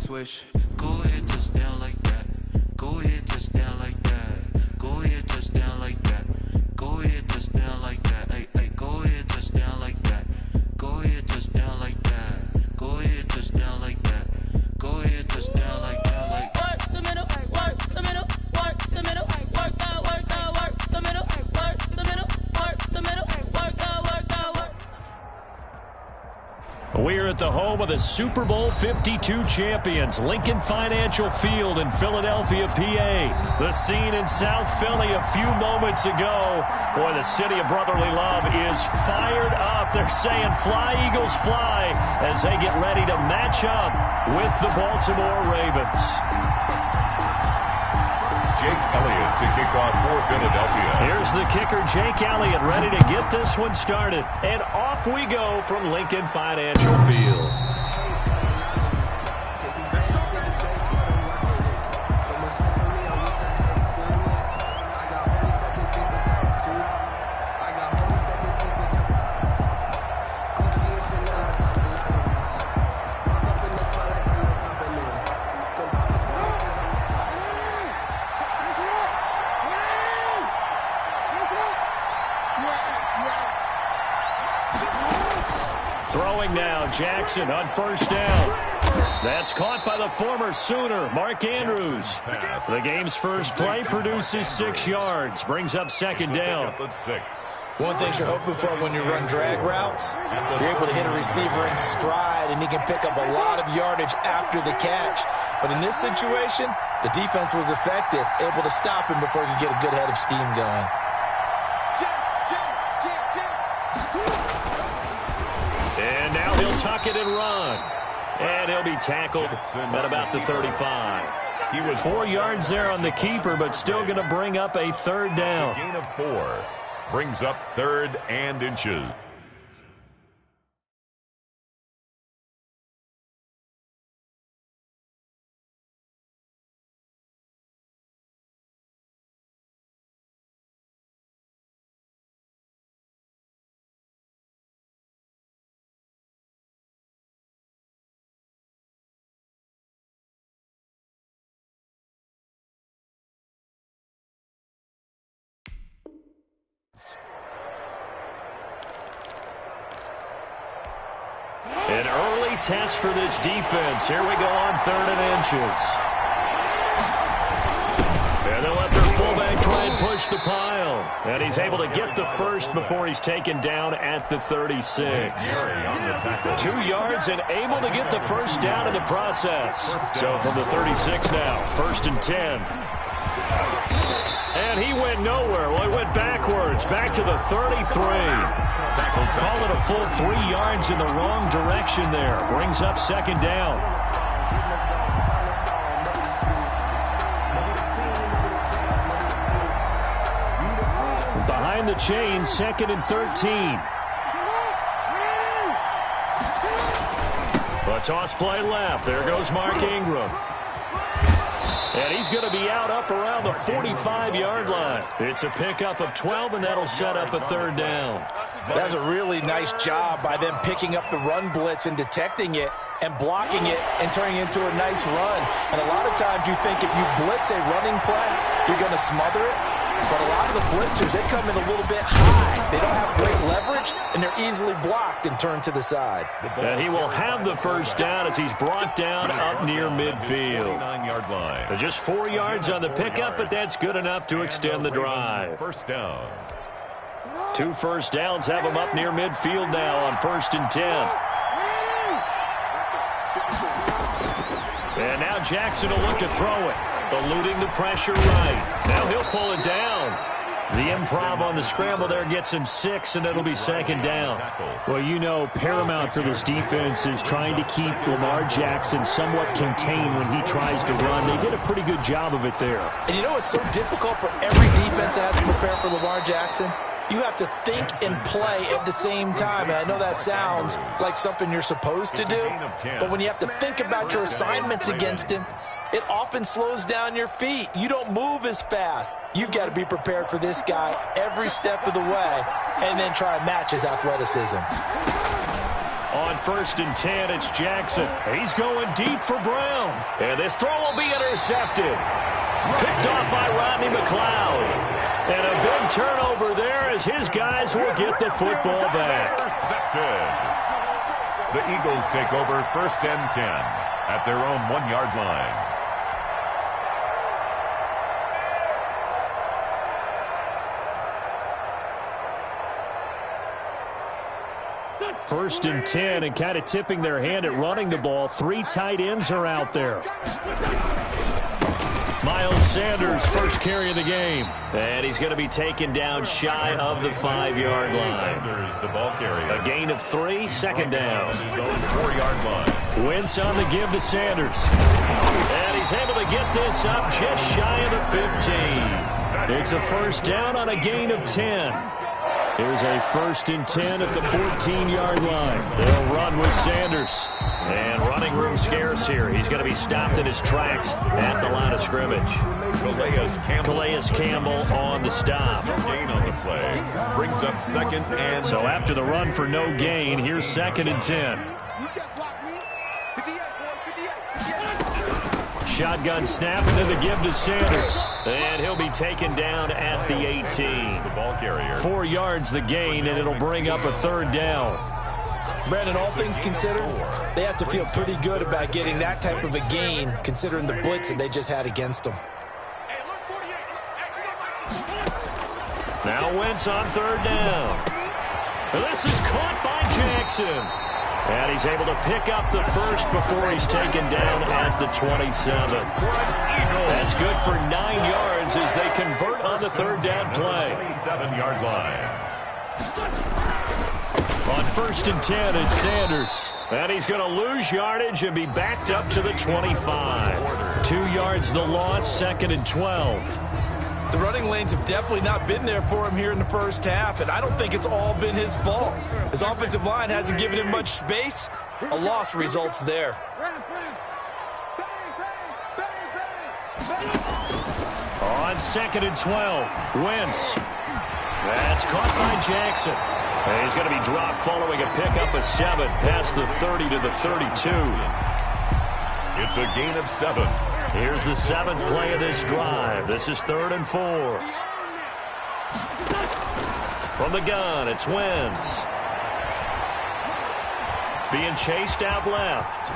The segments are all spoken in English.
switch. Go ahead, touchdown like that. Go ahead, touchdown like that. Go ahead, touchdown like that. Go ahead, touchdown like that. Hey, hey, go ahead, touchdown like that. Go ahead, touchdown like that. Go ahead, touchdown like that. Go ahead, touchdown like that. Like work the middle, work the middle, work the middle, work out, work the middle, work the middle, work the middle, work out, work out, work. We're at the home of the Super Bowl 52 champions, Lincoln Financial Field in Philadelphia, PA. The scene in South Philly a few moments ago. Boy, the city of brotherly love is fired up. They're saying fly, Eagles, fly, as they get ready to match up with the Baltimore Ravens. Jake Elliott to kick off for Philadelphia. Here's the kicker, Jake Elliott, ready to get this one started. And off we go from Lincoln Financial Field. Throwing now, Jackson on first down. That's caught by the former Sooner, Mark Andrews. The game's first play produces 6 yards, brings up second down. One thing you're hoping for when you run drag routes, you're able to hit a receiver in stride, and he can pick up a lot of yardage after the catch. But in this situation, the defense was effective, able to stop him before he could get a good head of steam going. And now he'll tuck it and run. And he'll be tackled at about the 35. He was 4 yards there on the keeper, but still going to bring up a third down. Gain of 4. Brings up 3rd and inches. An early test for this defense. Here we go on 3rd and inches. And they'll let their fullback try and push the pile. And he's able to get the first before he's taken down at the 36. 2 yards and able to get the first down in the process. So from the 36 now, 1st and 10. And he went nowhere. Well, he went backwards, back to the 33. Call it a full 3 yards in the wrong direction there. Brings up second down. Behind the chains, 2nd and 13. A toss play left. There goes Mark Ingram. And he's going to be out up around the 45-yard line. It's a pickup of 12, and that'll set up a third down. That's a really nice job by them picking up the run blitz and detecting it and blocking it and turning it into a nice run. And a lot of times you think if you blitz a running play, you're going to smother it. But a lot of the blitzers, they come in a little bit high. They don't have great leverage, and they're easily blocked and turned to the side. And he will have the first down as he's brought down up near midfield. 9-yard line. Just 4 yards on the pickup, but that's good enough to extend the drive. First down. 2 first downs have him up near midfield now on 1st and 10. And now Jackson will look to throw it. Eluding the pressure right. Now he'll pull it down. The improv on the scramble there gets him 6, and it'll be second down. Well, you know, paramount for this defense is trying to keep Lamar Jackson somewhat contained when he tries to run. They did a pretty good job of it there. And you know it's so difficult for every defense that has to prepare for Lamar Jackson? You have to think and play at the same time. And I know that sounds like something you're supposed to do, but when you have to think about your assignments against him, it often slows down your feet. You don't move as fast. You've got to be prepared for this guy every step of the way and then try and match his athleticism. On 1st and 10, it's Jackson. He's going deep for Brown. And this throw will be intercepted. Picked off by Rodney McLeod. And a big turnover there as his guys will get the football back. Intercepted. The Eagles take over 1st and 10 at their own 1-yard line. 1st and 10, and kind of tipping their hand at running the ball. 3 tight ends are out there. Miles Sanders, first carry of the game. And he's going to be taken down shy of the 5-yard line. Sanders, the ball carrier. A gain of 3, 2nd down. His own 4-yard line. Wentz on the give to Sanders. And he's able to get this up just shy of the 15. It's a 1st down on a gain of 10. Here's a 1st and 10 at the 14-yard line. They'll run with Sanders. And running room scarce here. He's going to be stopped in his tracks at the line of scrimmage. Calais Campbell on the stop. Gain on the play. Brings up 2nd and 10. So after the run for no gain, here's 2nd and 10. Shotgun snap and then the give to Sanders. And he'll be taken down at the 18. The ball carrier. 4 yards the gain, and it'll bring up a 3rd down. Brandon, all things considered, they have to feel pretty good about getting that type of a gain, considering the blitz that they just had against them. Now Wentz on 3rd down. This is caught by Jackson. And he's able to pick up the 1st before he's taken down at the 27. That's good for 9 yards as they convert on the 3rd down play. 27-yard line. On 1st and 10, it's Sanders. And he's going to lose yardage and be backed up to the 25. 2 yards the loss, 2nd and 12. The running lanes have definitely not been there for him here in the 1st half, and I don't think it's all been his fault. His offensive line hasn't given him much space. A loss results there. On 2nd and 12, Wentz. That's caught by Jackson. And he's going to be dropped following a pickup of 7 past the 30 to the 32. It's a gain of 7. Here's the 7th play of this drive. This is 3rd and 4. From the gun, it's Wentz. Being chased out left.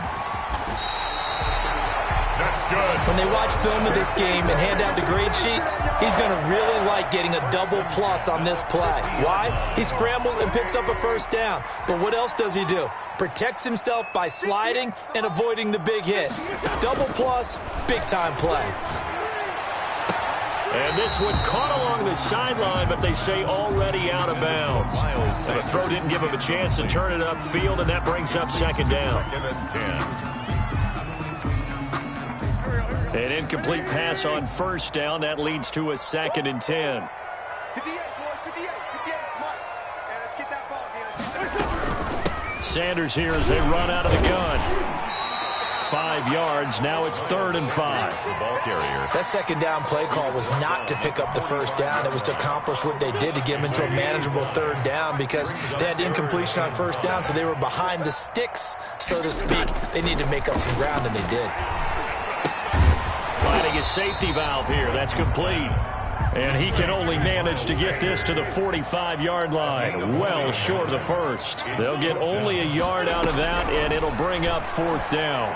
That's good. When they watch film of this game and hand out the grade sheets, he's going to really like getting a double plus on this play. Why? He scrambles and picks up a 1st down. But what else does he do? Protects himself by sliding and avoiding the big hit. Double plus, big-time play. And this one caught along the sideline, but they say already out of bounds. And the throw didn't give him a chance to turn it upfield, and that brings up 2nd down. 2nd and 10. An incomplete pass on 1st down. That leads to a 2nd and 10. Sanders here as they run out of the gun. 5 yards. Now it's 3rd and 5. The ball carrier. That 2nd down play call was not to pick up the 1st down. It was to accomplish what they did to get them into a manageable 3rd down because they had incompletion on 1st down, so they were behind the sticks, so to speak. They needed to make up some ground, and they did. Finding a safety valve here. That's complete. And he can only manage to get this to the 45-yard line. Well short of the 1st. They'll get only a yard out of that, and it'll bring up 4th down.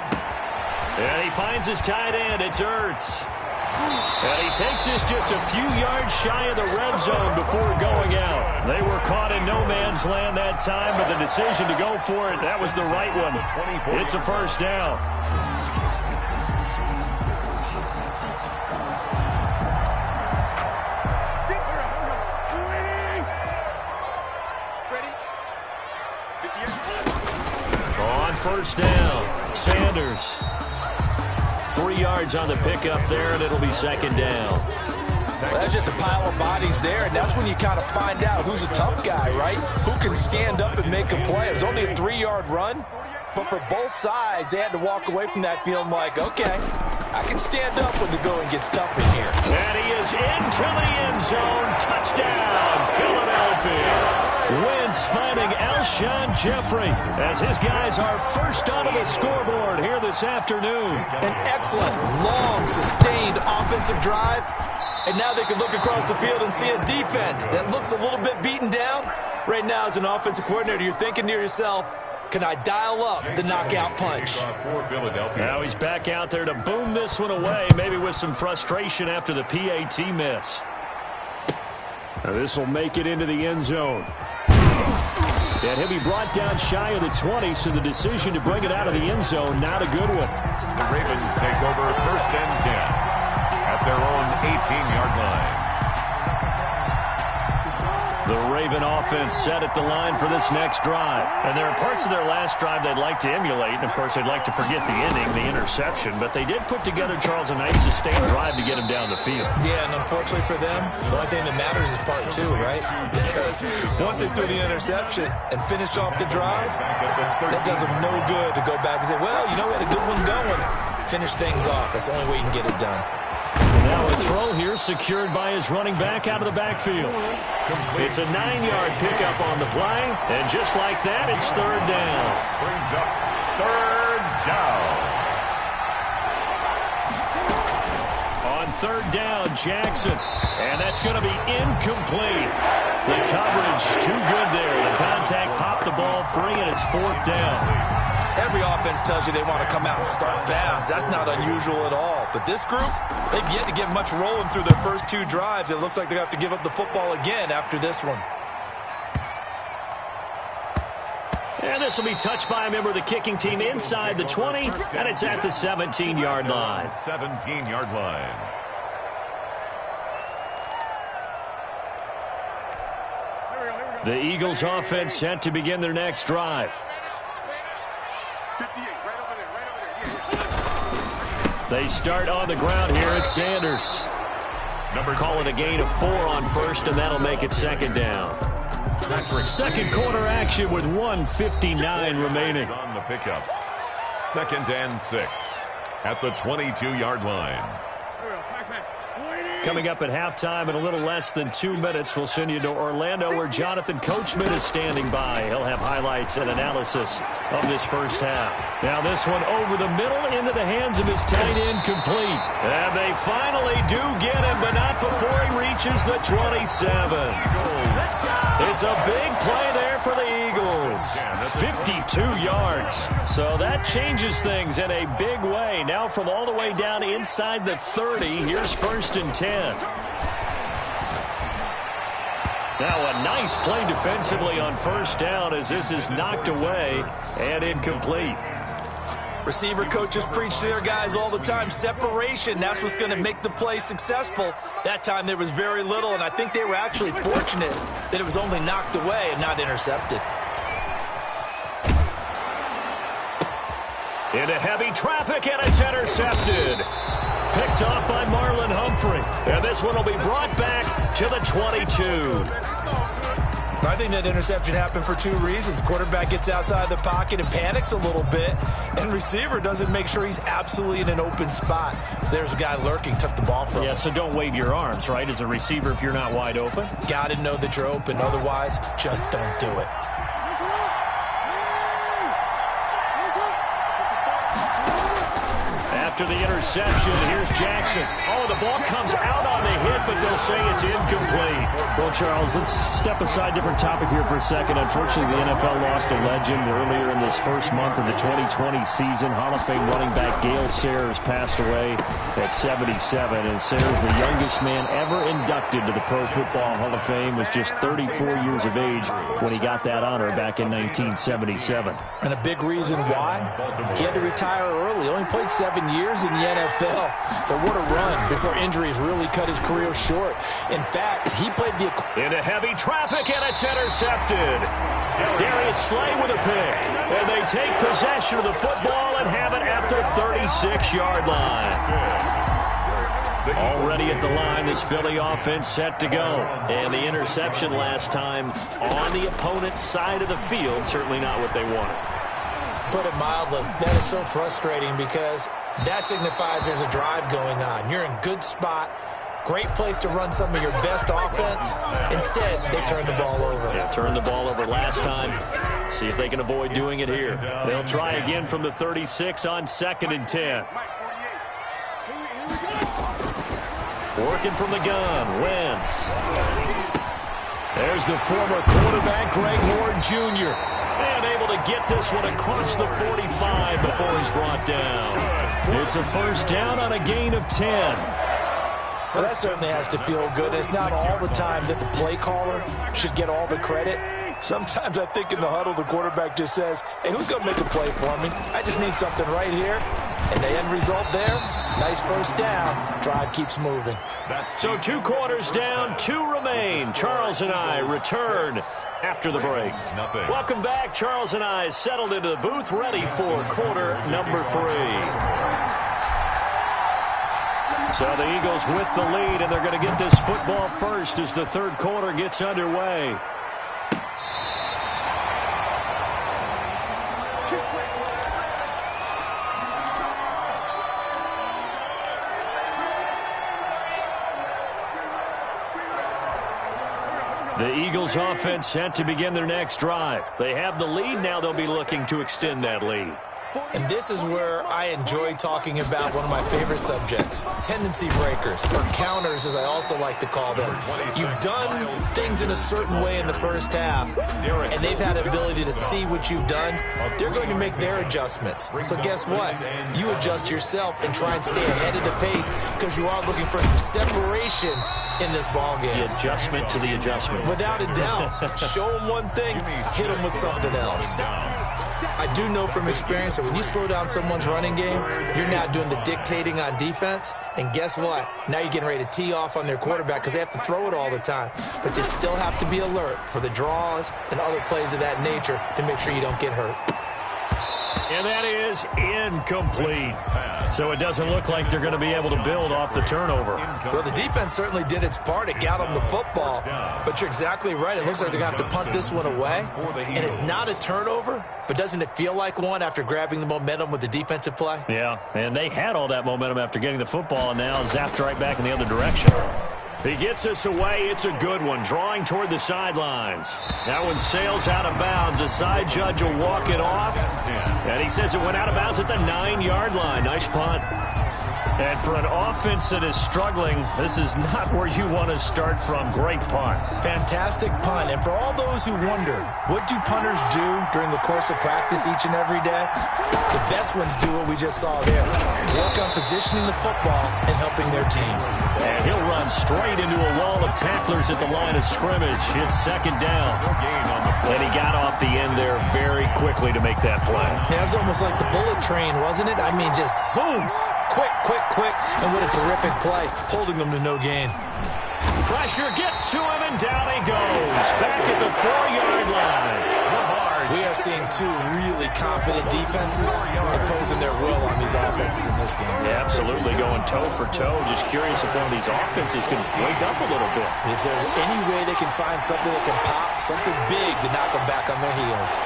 And he finds his tight end. It's Ertz. And he takes this just a few yards shy of the red zone before going out. They were caught in no man's land that time, but the decision to go for it, that was the right one. It's a 1st down. On 1st down, Sanders. 3 yards on the pickup there, and it'll be 2nd down. Well, that's just a pile of bodies there, and that's when you kind of find out who's a tough guy, right? Who can stand up and make a play. It was only a 3-yard run, but for both sides, they had to walk away from that feeling like, okay, I can stand up when the going gets tough in here. And he is into the end zone. Touchdown, Philadelphia. Wentz finding Alshon Jeffrey as his guys are first onto the scoreboard here this afternoon. An excellent, long, sustained offensive drive. And now they can look across the field and see a defense that looks a little bit beaten down. Right now, as an offensive coordinator, you're thinking to yourself, can I dial up the knockout punch? Now he's back out there to boom this one away, maybe with some frustration after the PAT miss. Now this will make it into the end zone. And he'll be brought down shy of the 20, so the decision to bring it out of the end zone, not a good one. The Ravens take over first and 10 at their own 18-yard line. The Raven offense set at the line for this next drive. And there are parts of their last drive they'd like to emulate. And, of course, they'd like to forget the ending, the interception. But they did put together, Charles, a nice sustained drive to get him down the field. Yeah, and unfortunately for them, the only thing that matters is part two, right? Because once they threw the interception and finished off the drive, that does them no good to go back and say, well, you know, we had a good one going. Finish things off. That's the only way you can get it done. Now a throw here secured by his running back out of the backfield. It's a 9-yard pickup on the play, and just like that, it's third down. Brings up third down. On third down, Jackson, and that's going to be incomplete. The coverage too good there. The contact popped the ball free, and it's fourth down. Every offense tells you they want to come out and start fast. That's not unusual at all. But this group, they've yet to get much rolling through their first two drives. It looks like they're going to have to give up the football again after this one. And this will be touched by a member of the kicking team inside the 20, and it's at the 17-yard line. 17-yard line. The Eagles offense set to begin their next drive. They start on the ground here at Sanders. Call it a gain of 4 on first, and that'll make it second down. Second quarter action with 1:59 remaining. On the pickup. Second and 6 at the 22-yard line. Coming up at halftime in a little less than 2 minutes, we'll send you to Orlando where Jonathan Coachman is standing by. He'll have highlights and analysis of this first half. Now this one over the middle into the hands of his tight end complete. And they finally do get him, but not before he reaches the 27. It's a big play there for the Eagles. 52 yards. So that changes things in a big way. Now from all the way down inside the 30, here's first and 10. Now a nice play defensively on first down as this is knocked away and incomplete. Receiver coaches preach to their guys all the time. Separation, that's what's going to make the play successful. That time there was very little, and I think they were actually fortunate that it was only knocked away and not intercepted. Into heavy traffic, and it's intercepted. Picked off by Marlon Humphrey. And this one will be brought back to the 22. I think that interception happened for 2 reasons. Quarterback gets outside the pocket and panics a little bit, and receiver doesn't make sure he's absolutely in an open spot. So there's a guy lurking, took the ball from him. Yeah, so don't wave your arms, right, as a receiver if you're not wide open. Got to know that you're open. Otherwise, just don't do it. After the interception, here's Jackson. Oh, the ball comes out on the hit, but they'll say it's incomplete. Well, Charles, let's step aside, different topic here for a second. Unfortunately, the NFL lost a legend earlier in this first month of the 2020 season. Hall of Fame running back Gale Sayers passed away at 77. And Sayers, the youngest man ever inducted to the Pro Football Hall of Fame, was just 34 years of age when he got that honor back in 1977. And a big reason why? He had to retire early. Only played 7 years in the NFL, but what a run before injuries really cut his career short. In fact, he played the... Into heavy traffic, and it's intercepted. Darius Slay with a pick, and they take possession of the football and have it at the 36-yard line. Already at the line, this Philly offense set to go. And the interception last time on the opponent's side of the field, certainly not what they wanted. Put it mildly, that is so frustrating because that signifies there's a drive going on. You're in good spot, Great place to run some of your best offense. Instead, they turn the ball over. Yeah, turned the ball over last time. See if they can avoid doing it here. They'll try again from the 36 on 2nd and 10. Working from the gun, Wentz. There's the former quarterback, Greg Ward Jr. And able to get this one across the 45 before he's brought down. It's a first down on a gain of 10. Well, that certainly has to feel good. It's not all the time that the play caller should get all the credit. Sometimes I think in the huddle, the quarterback just says, hey, who's going to make a play for me? I just need something right here. And the end result there, nice first down. Drive keeps moving. So 2 quarters down, 2 remain. Charles and I return after the break. Welcome back. Charles and I settled into the booth, ready for quarter number 3. So the Eagles with the lead, and they're going to get this football first as the 3rd quarter gets underway. The Eagles offense set to begin their next drive. They have the lead. Now they'll be looking to extend that lead. And this is where I enjoy talking about one of my favorite subjects, tendency breakers, or counters as I also like to call them. You've done things in a certain way in the first half, and they've had the ability to see what you've done. They're going to make their adjustments. So guess what? You adjust yourself and try and stay ahead of the pace because you are looking for some separation in this ball game. The adjustment to the adjustment. Without a doubt. Show them one thing, hit them with something else. I do know from experience that when you slow down someone's running game, you're now doing the dictating on defense. And guess what? Now you're getting ready to tee off on their quarterback because they have to throw it all the time. But you still have to be alert for the draws and other plays of that nature to make sure you don't get hurt. And that is incomplete. So it doesn't look like they're going to be able to build off the turnover. Well, the defense certainly did its part. It got them the football. But you're exactly right. It looks like they're going to have to punt this one away. And it's not a turnover, but doesn't it feel like one after grabbing the momentum with the defensive play? Yeah, and they had all that momentum after getting the football and now zapped right back in the other direction. He gets us away. It's a good one. Drawing toward the sidelines. That one sails out of bounds. The side judge will walk it off. And he says it went out of bounds at the 9-yard line. Nice punt. And for an offense that is struggling, this is not where you want to start from. Great punt. Fantastic punt. And for all those who wonder, what do punters do during the course of practice each and every day? The best ones do what we just saw there. Work on positioning the football and helping their team. And he'll run straight into a wall of tacklers at the line of scrimmage. It's 2nd down. And he got off the end there very quickly to make that play. Yeah, it was almost like the bullet train, wasn't it? I mean, just zoom. Quick, quick, quick. And what a terrific play, holding them to no gain. Pressure gets to him, and down he goes. Back at the 4-yard line. We are seeing 2 really confident defenses imposing their will on these offenses in this game. Yeah, absolutely, going toe for toe. Just curious if one of these offenses can wake up a little bit. Is there any way they can find something that can pop, something big to knock them back on their heels?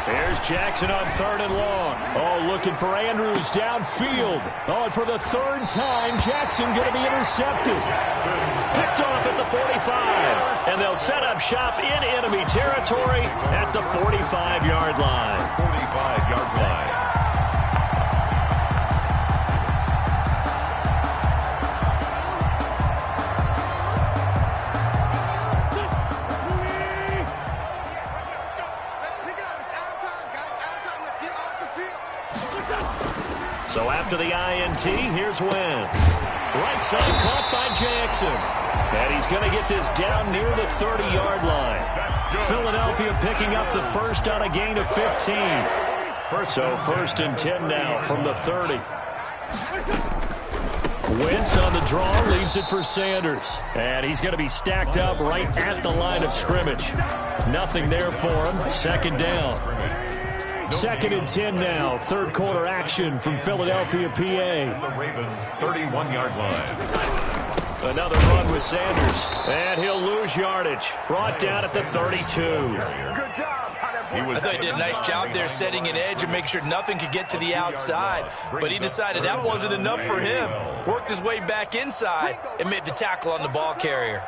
There's Jackson on 3rd and long. Oh, looking for Andrews downfield. Oh, and for the 3rd time, Jackson going to be intercepted. Picked off at the 45. And they'll set up shop in enemy territory at the 45-yard line. 45-yard line. So after the INT, here's Wentz. Right side caught by Jackson. And he's going to get this down near the 30-yard line. Philadelphia picking up the first on a gain of 15. So 1st and 10 now from the 30. Wentz on the draw, leaves it for Sanders. And he's going to be stacked up right at the line of scrimmage. Nothing there for him. 2nd down. 2nd and 10 now. 3rd quarter action from Philadelphia, PA. The Ravens' 31-yard line. Another run with Sanders. And he'll lose yardage. Brought down at the 32. Good job. How that I thought he did a nice job there setting an edge and making sure nothing could get to the outside. But he decided that wasn't enough for him. Worked his way back inside and made the tackle on the ball carrier.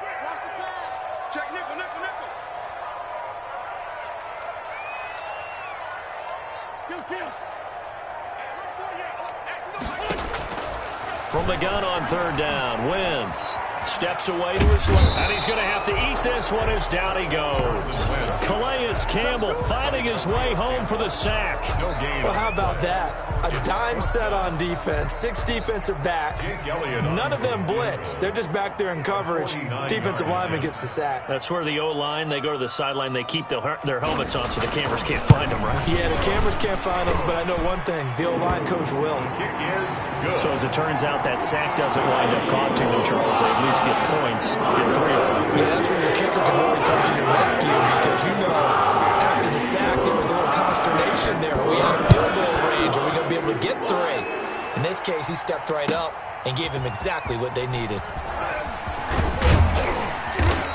From the gun on third down, Wentz steps away to his left, and he's going to have to eat this one as down he goes. Calais Campbell finding his way home for the sack. Well, how about that? A dime set on defense, 6 defensive backs. None of them blitz. They're just back there in coverage. Defensive lineman gets the sack. That's where the O-line, they go to the sideline, they keep their helmets on so the cameras can't find them, right? Yeah, the cameras can't find them, but I know one thing. The O-line coach will. So as it turns out, that sack doesn't wind up costing them, Charles. They at least get points, get 3 of them. Yeah, that's when your kicker can really come to your rescue because you know after the sack there was a little consternation there. We had a field goal range. Are we going to be able to get 3? In this case, he stepped right up and gave them exactly what they needed.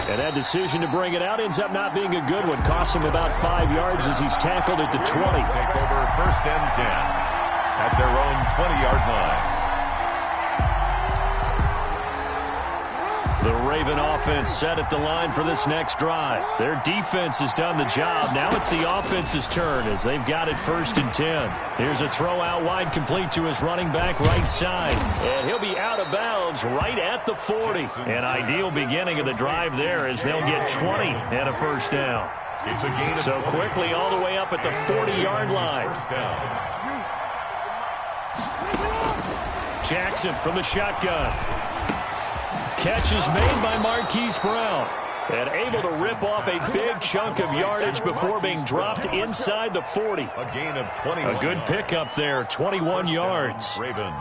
And that decision to bring it out ends up not being a good one. Costs him about 5 yards as he's tackled at the 20. Take over first and 10 at their own 20-yard line. The Raven offense set at the line for this next drive. Their defense has done the job. Now it's the offense's turn as they've got it first and 10. Here's a throw out wide complete to his running back right side. And he'll be out of bounds right at the 40. An ideal beginning of the drive there as they'll get 20 and a first down. So quickly all the way up at the 40-yard line. Jackson from the shotgun. Catch is made by Marquise Brown. And able to rip off a big chunk of yardage before being dropped inside the 40. A gain of 21. A good pickup there, 21 yards. Ravens.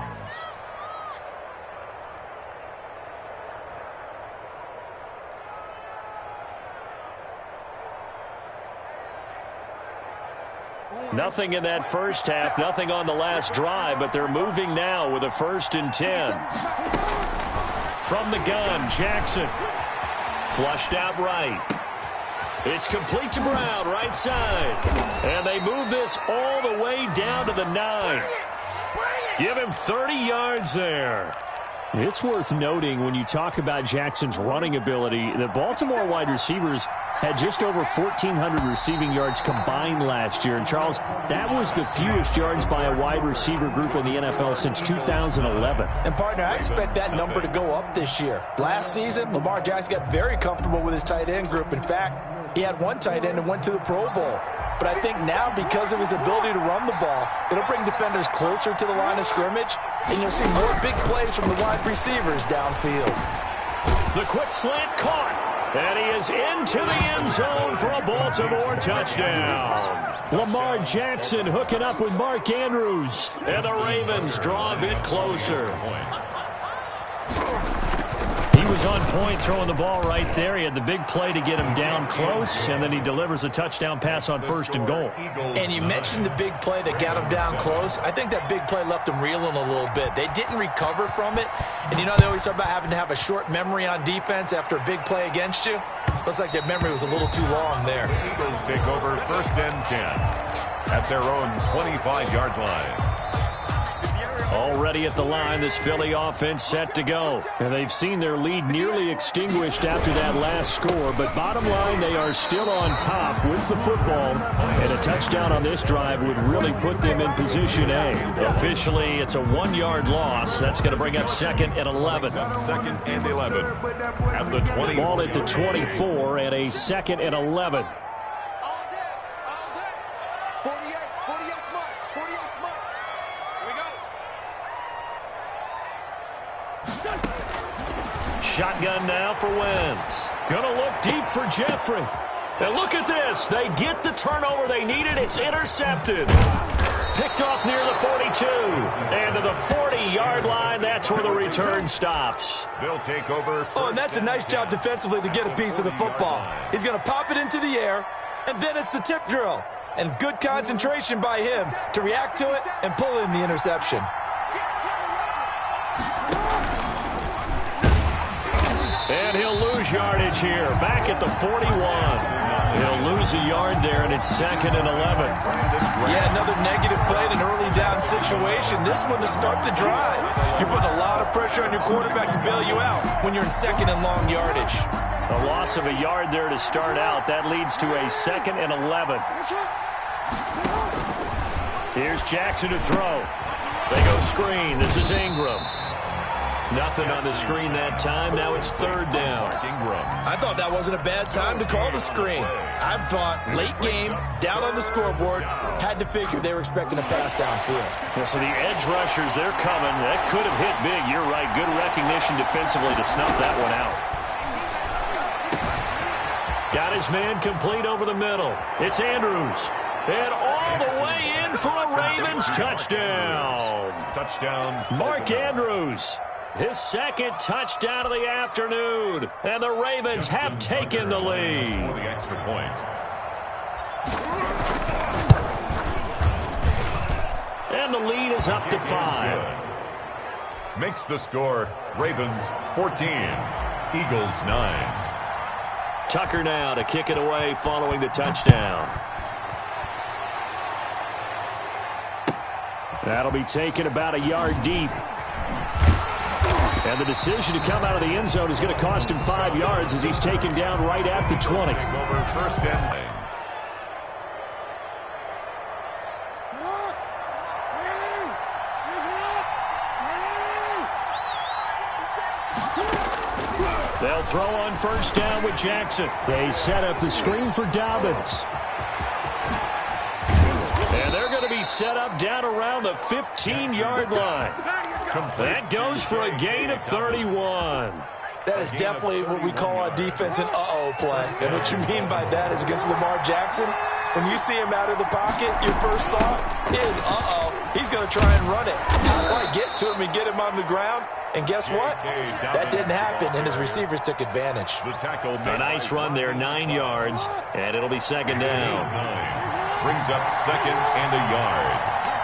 Nothing in that first half, nothing on the last drive, but they're moving now with a first and 10. From the gun, Jackson. Flushed out right. It's complete to Brown, right side. And they move this all the way down to the 9. Give him 30 yards there. It's worth noting when you talk about Jackson's running ability, the Baltimore wide receivers had just over 1,400 receiving yards combined last year. And, Charles, that was the fewest yards by a wide receiver group in the NFL since 2011. And, partner, I expect that number to go up this year. Last season, Lamar Jackson got very comfortable with his tight end group. In fact, he had one tight end and went to the Pro Bowl. But I think now, because of his ability to run the ball, it'll bring defenders closer to the line of scrimmage, and you'll see more big plays from the wide receivers downfield. The quick slant caught. And he is into the end zone for a Baltimore touchdown. Lamar Jackson hooking up with Mark Andrews. And the Ravens draw a bit closer. He was on point throwing the ball right there. He had the big play to get him down close, and then he delivers a touchdown pass on first and goal. And you mentioned the big play that got him down close. I think that big play left him reeling a little bit. They didn't recover from it. And you know they always talk about having to have a short memory on defense after a big play against you. Looks like their memory was a little too long there. The Eagles take over first and 10 at their own 25-yard line. Already at the line, this Philly offense set to go. And they've seen their lead nearly extinguished after that last score. But bottom line, they are still on top with the football. And a touchdown on this drive would really put them in position A. Officially, it's a 1-yard loss. That's going to bring up second and 11. Second and 11 at the 20. Ball at the 24 and a second and 11. Shotgun now for Wentz. Gonna look deep for Jeffrey. And look at this. They get the turnover they needed. It's intercepted. Picked off near the 42. And to the 40-yard line, that's where the return stops. They'll take over. Oh, and that's a nice job defensively to get a piece of the football. He's going to pop it into the air, and then it's the tip drill. And good concentration by him to react to it and pull in the interception. And he'll lose yardage here, back at the 41. He'll lose a yard there, and it's 2nd and 11. Yeah, another negative play in an early down situation. This one to start the drive. You're putting a lot of pressure on your quarterback to bail you out when you're in 2nd and long yardage. A loss of a yard there to start out. That leads to a 2nd and 11. Here's Jackson to throw. They go screen. This is Ingram. Nothing on the screen that time. Now it's 3rd down. I thought that wasn't a bad time to call the screen. I thought late game, down on the scoreboard, had to figure they were expecting a pass downfield. Yeah, so the edge rushers, they're coming. That could have hit big. You're right. Good recognition defensively to snuff that one out. Got his man complete over the middle. It's Andrews. And all the way in for a Ravens touchdown. Mark Andrews. His 2nd touchdown of the afternoon. And the Ravens have taken the lead. For the extra point. And the lead is up to 5. Makes the score Ravens 14, Eagles 9. Tucker now to kick it away following the touchdown. That'll be taken about a yard deep. And the decision to come out of the end zone is going to cost him 5 yards as he's taken down right at the 20. Over 1st and 9. They'll throw on 1st down with Jackson. They set up the screen for Dobbins. And they're going to be set up down around the 15-yard line. That goes for a gain of 31. That is definitely what we call on defense an uh-oh play. And what you mean by that is against Lamar Jackson, when you see him out of the pocket, your first thought is, uh-oh, he's going to try and run it. Quite get to him and get him on the ground. And guess what? That didn't happen, and his receivers took advantage. A nice run there, 9 yards, and it'll be 2nd down. Brings up 2nd and a yard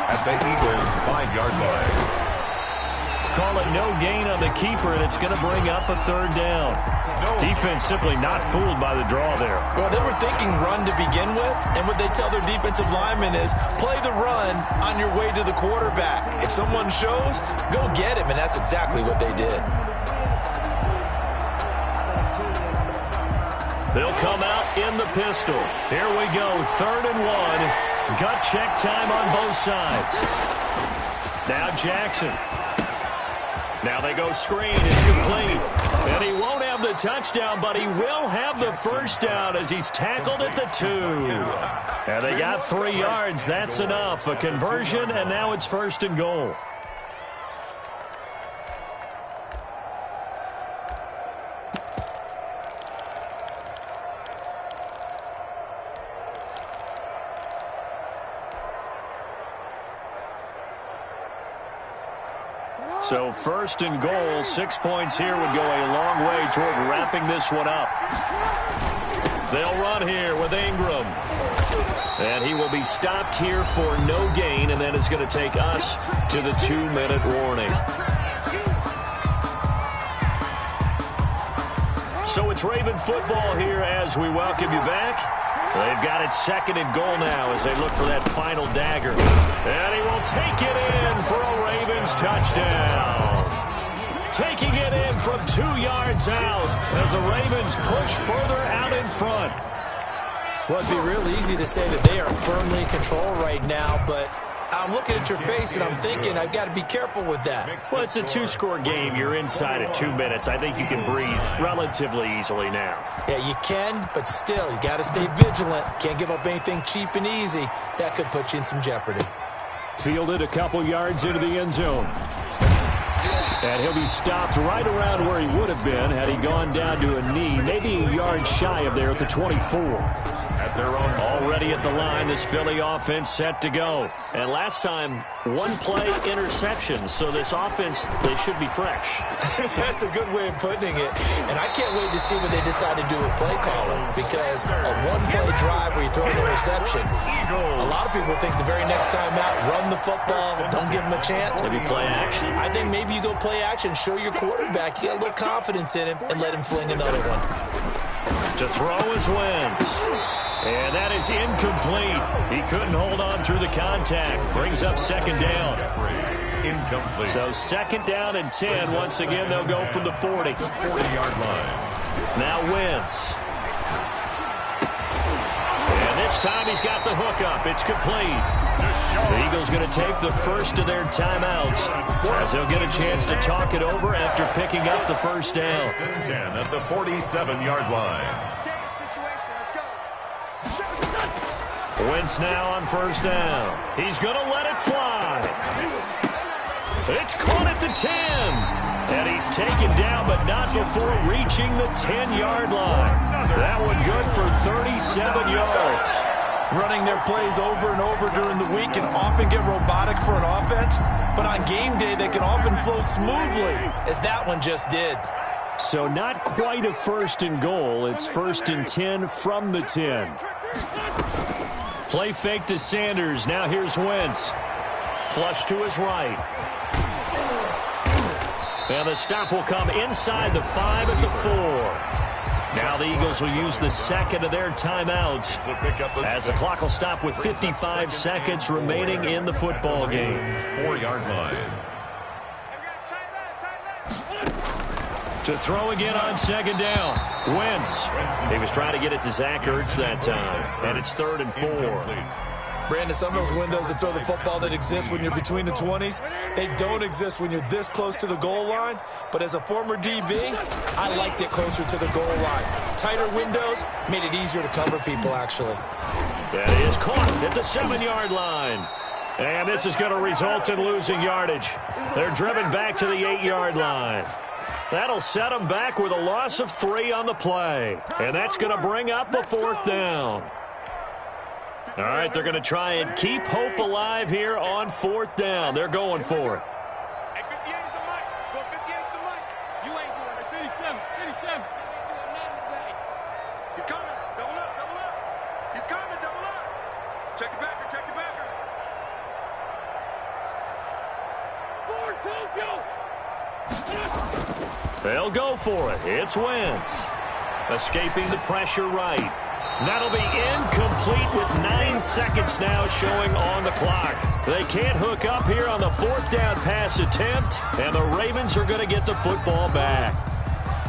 at the Eagles' 5-yard line. Call it no gain on the keeper, and it's going to bring up a 3rd down. Defense simply not fooled by the draw there. Well, they were thinking run to begin with, and what they tell their defensive linemen is play the run on your way to the quarterback. If someone shows, go get him, and that's exactly what they did. They'll come out in the pistol. Here we go, 3rd and 1. Gut check time on both sides. Now Jackson. Now they go screen. It's complete. And he won't have the touchdown, but he will have the 1st down as he's tackled at the 2. And they got 3 yards. That's enough. A conversion, and now it's 1st and goal. So 1st and goal, 6 points here would go a long way toward wrapping this one up. They'll run here with Ingram. And he will be stopped here for no gain, and then it's going to take us to the 2-minute warning. So it's Raven football here as we welcome you back. They've got it 2nd and goal now as they look for that final dagger. And he will take it in for a Ravens touchdown. Taking it in from 2 yards out as the Ravens push further out in front. Well, it'd be real easy to say that they are firmly in control right now, but I'm looking at your face and I'm thinking I've got to be careful with that. Well, it's a 2-score game. You're inside of 2 minutes. I think you can breathe relatively easily now. Yeah, you can, but still, you got to stay vigilant. Can't give up anything cheap and easy. That could put you in some jeopardy. Fielded a couple yards into the end zone. And he'll be stopped right around where he would have been had he gone down to a knee, maybe a yard shy of there at the 24. At their own already at the line, this Philly offense set to go. And last time, 1-play interception, so this offense, they should be fresh. That's a good way of putting it. And I can't wait to see what they decide to do with play calling, because a 1-play drive where you throw an interception, a lot of people think the very next time out, run the football, don't give them a chance. Maybe play action. I think maybe you go play action, show your quarterback, you got a little confidence in him, and let him fling another one. To throw is Wentz. And that is incomplete. He couldn't hold on through the contact. Brings up second down. Incomplete. So second down and 10. Once again, they'll go from the 40. 40-yard line. Now Wentz. And this time he's got the hook up. It's complete. The Eagles going to take the first of their timeouts as they'll get a chance to talk it over after picking up the first down. 10 at the 47-yard line. Wentz now on first down. He's going to let it fly. It's caught at the 10. And he's taken down, but not before reaching the 10-yard line. That one good for 37 yards. Running their plays over and over during the week can often get robotic for an offense, but on game day they can often flow smoothly, as that one just did. So not quite a first and goal. It's first and 10 from the 10. Play fake to Sanders. Now here's Wentz. Flush to his right. And the stop will come inside the 5 at the 4. Now the Eagles will use the second of their timeouts as the clock will stop with 55 seconds remaining in the football game. 4-yard line. To throw again on second down. Wentz. He was trying to get it to Zach Ertz that time. And it's 3rd and 4. Brandon, some of those windows to throw the football that exist when you're between the 20s, they don't exist when you're this close to the goal line. But as a former DB, I liked it closer to the goal line. Tighter windows made it easier to cover people, actually. That is caught at the 7-yard line. And this is going to result in losing yardage. They're driven back to the 8-yard line. That'll set them back with a loss of 3 on the play. And that's going to bring up a 4th down. All right, they're going to try and keep hope alive here on 4th down. They're going for it. Hey, 58 is the mic. Go 58 is the mic. You ain't doing it. 57. He's coming. Double up. He's coming. Double up. Check the backer. Forward, Tokyo. They'll go for it. It's Wentz. Escaping the pressure right. That'll be incomplete with 9 seconds now showing on the clock. They can't hook up here on the 4th down pass attempt, and the Ravens are going to get the football back.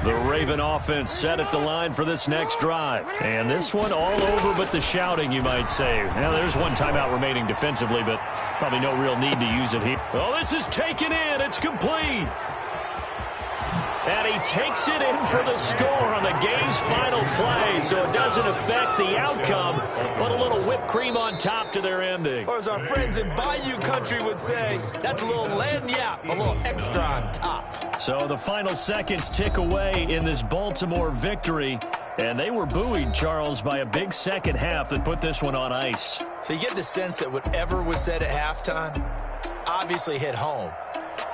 The Raven offense set at the line for this next drive. And this one all over but the shouting, you might say. Now, there's one timeout remaining defensively, but probably no real need to use it here. Oh, this is taken in. It's complete. And he takes it in for the score on the game's final play, so it doesn't affect the outcome, but a little whipped cream on top to their ending. Or as our friends in Bayou Country would say, that's a little lagniappe, a little extra on top. So the final seconds tick away in this Baltimore victory, and they were buoyed, Charles, by a big second half that put this one on ice. So you get the sense that whatever was said at halftime obviously hit home.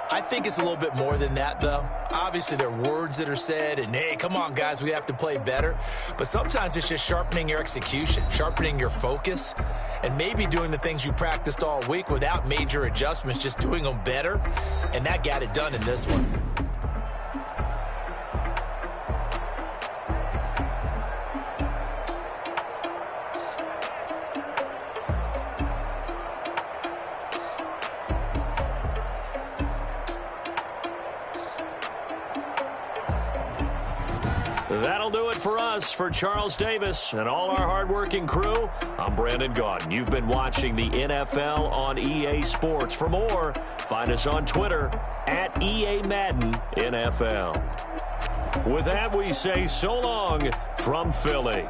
I think it's a little bit more than that, though. Obviously, there are words that are said, and, hey, come on, guys, we have to play better. But sometimes it's just sharpening your execution, sharpening your focus, and maybe doing the things you practiced all week without major adjustments, just doing them better. And that got it done in this one. That'll do it for us. For Charles Davis and all our hardworking crew, I'm Brandon Gaudin. You've been watching the NFL on EA Sports. For more, find us on Twitter at EA Madden NFL. With that, we say so long from Philly.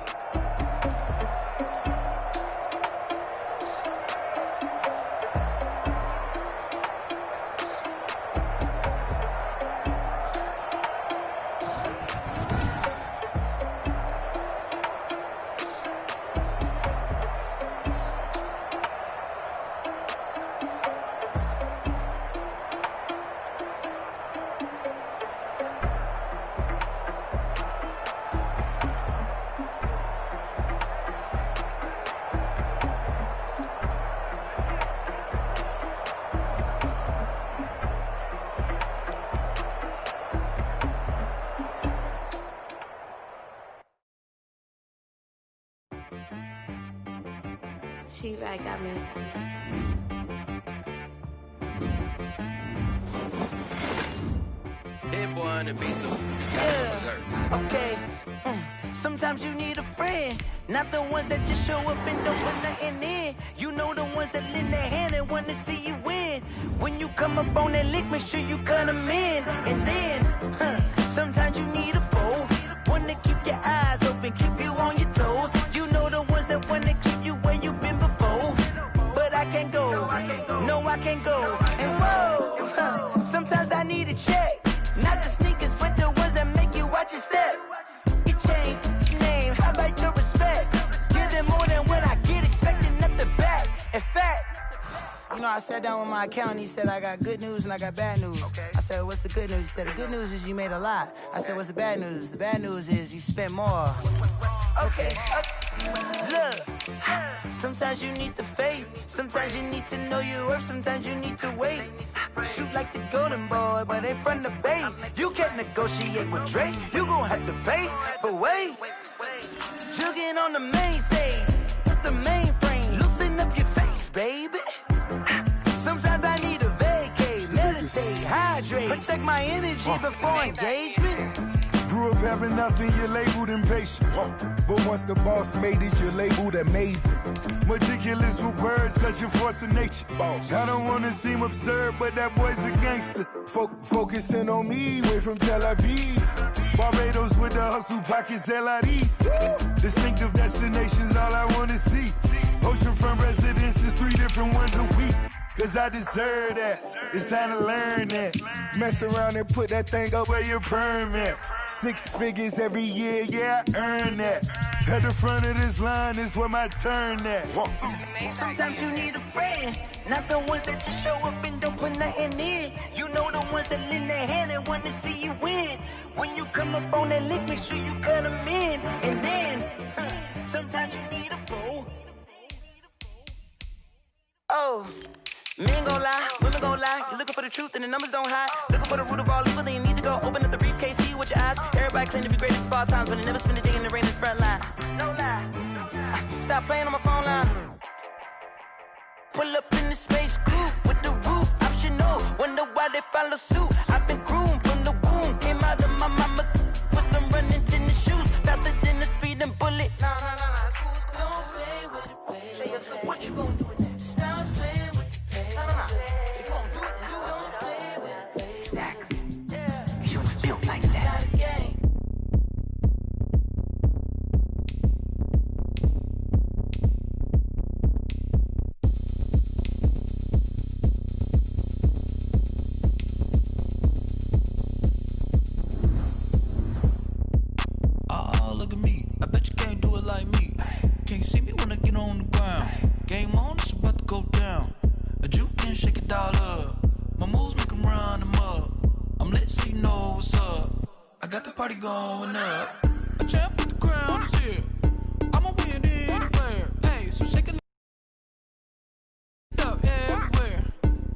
She like got me. Hit boy on the beat, so Okay. Sometimes you need a friend, not the ones that just show up and don't put nothing in. You know the ones that lend their hand and want to see you win. When you come up on that lick, make sure you cut them in. And then, sometimes you need a foe, one to keep your eyes open, keep you on your toes. You know the ones that want to keep you where you've been before. But I can't go, no I can't go. And whoa, sometimes I need a check. Not the sneakers, but the ones that make you watch your step. Your chain, name, highlight your respect. Give them more than what I get, expecting up the back. In fact, you know, I sat down with my accountant, he said, I got good news and I got bad news. I said, what's the good news? He said, the good news is you made a lot. I said, what's the bad news? The bad news is you spent more. Okay, look, sometimes you need the faith, sometimes you need to know your worth, sometimes you need to wait. Shoot like the golden boy, but ain't from the bay. You can't negotiate with Drake, you gon' have to pay. But wait, jugging on the main stage, with the mainframe, loosen up your face, baby. Sometimes I need a vacate, meditate, hydrate, protect my energy before engagement. Grew up having nothing, you're labeled impatient. But once the boss made it, you're labeled amazing. Meticulous with words, such a force of nature. I don't wanna seem absurd, but that boy's a gangster. Focusing on me, way from Tel Aviv. Barbados with the hustle pockets, LIDs. Distinctive destinations, all I wanna see. Oceanfront residences, 3 different ones a week. Cause I deserve that, it's time to learn that. Mess around and put that thing up where your permit. 6 figures every year, yeah, I earn that. At the front of this line is where my turn at. Sometimes you need a friend, not the ones that just show up and don't put nothing in. You know the ones that lend their hand and want to see you win. When you come up on that lick, make sure you cut them in. And then, sometimes you need a fool. Oh. Men gon' lie, women gon' lie. You're looking for the truth and the numbers don't hide. Looking for the root of all evil, then you need to go open up the briefcase, see with your eyes. Everybody claim to be greatest of all times, but they never spend a day in the rain in the front line. No lie. Stop playing on my phone line. Pull up in the space coupe with the roof optional. Wonder why they follow suit. I've been groomed from the womb. Came out of my mama with some running tennis shoes. Faster than the speeding bullet. Nah, it's cool, it's cool. Don't play with it, baby. Say, yo, so what you gon' do? Stop playing. If you gon' do it, you don't play with it. Exactly. You built like that. Oh, look at me. I bet you can't do it like me. Can't see me when I get on the ground. Game on, it's about to go down. A juke and shake it all up. My moves make them run them up. I'm lit so you know what's up. I got the party going up. A champ with the crown is here. I'ma win anywhere. Hey, so shake it up everywhere.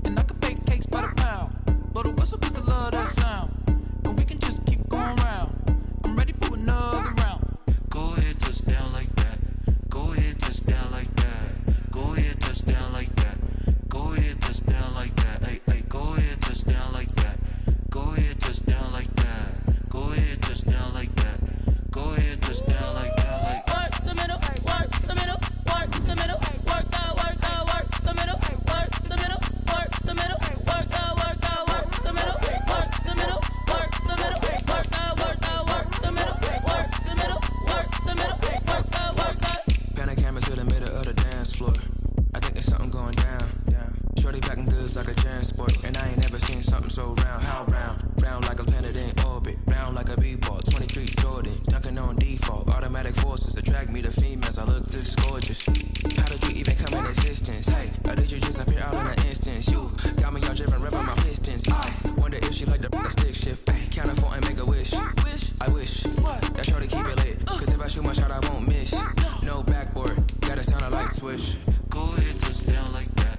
And I can bake cakes by the pound. Blow the whistle cause I love that sound. And we can just keep going round. I'm ready for another round. Go ahead, touch down like that. Go ahead, touch down like that. Go ahead, touch down like that. Go ahead, touch down like that. Hey, hey, go ahead, touch down like that. Go ahead, touch down like that. Go ahead, touch down like that. Go ahead, touch down like that. Like work the middle, work the middle, work the middle, work the middle, work the middle, work the middle, work the middle, work the middle, work the middle, work the middle, work the middle, work the middle, work the. Pan a camera to the middle of the dance floor. I think there's something going down. Shorty packing goods like a transport, and I ain't never seen something so round. How round? Round like a planet in orbit, round like a b-ball. 23 Jordan, dunking on default. Automatic forces attract me to females. I look this gorgeous. How did you even come in existence? Hey, or did you just appear out in an instance? You got me all driven, revving my pistons. I wonder if she like the stick shift. Ay, count a 4 and make a wish. I wish that shorty keep it lit. Cause if I shoot my shot, I won't miss. No backboard, gotta sound a light switch. go ahead, touch down like that.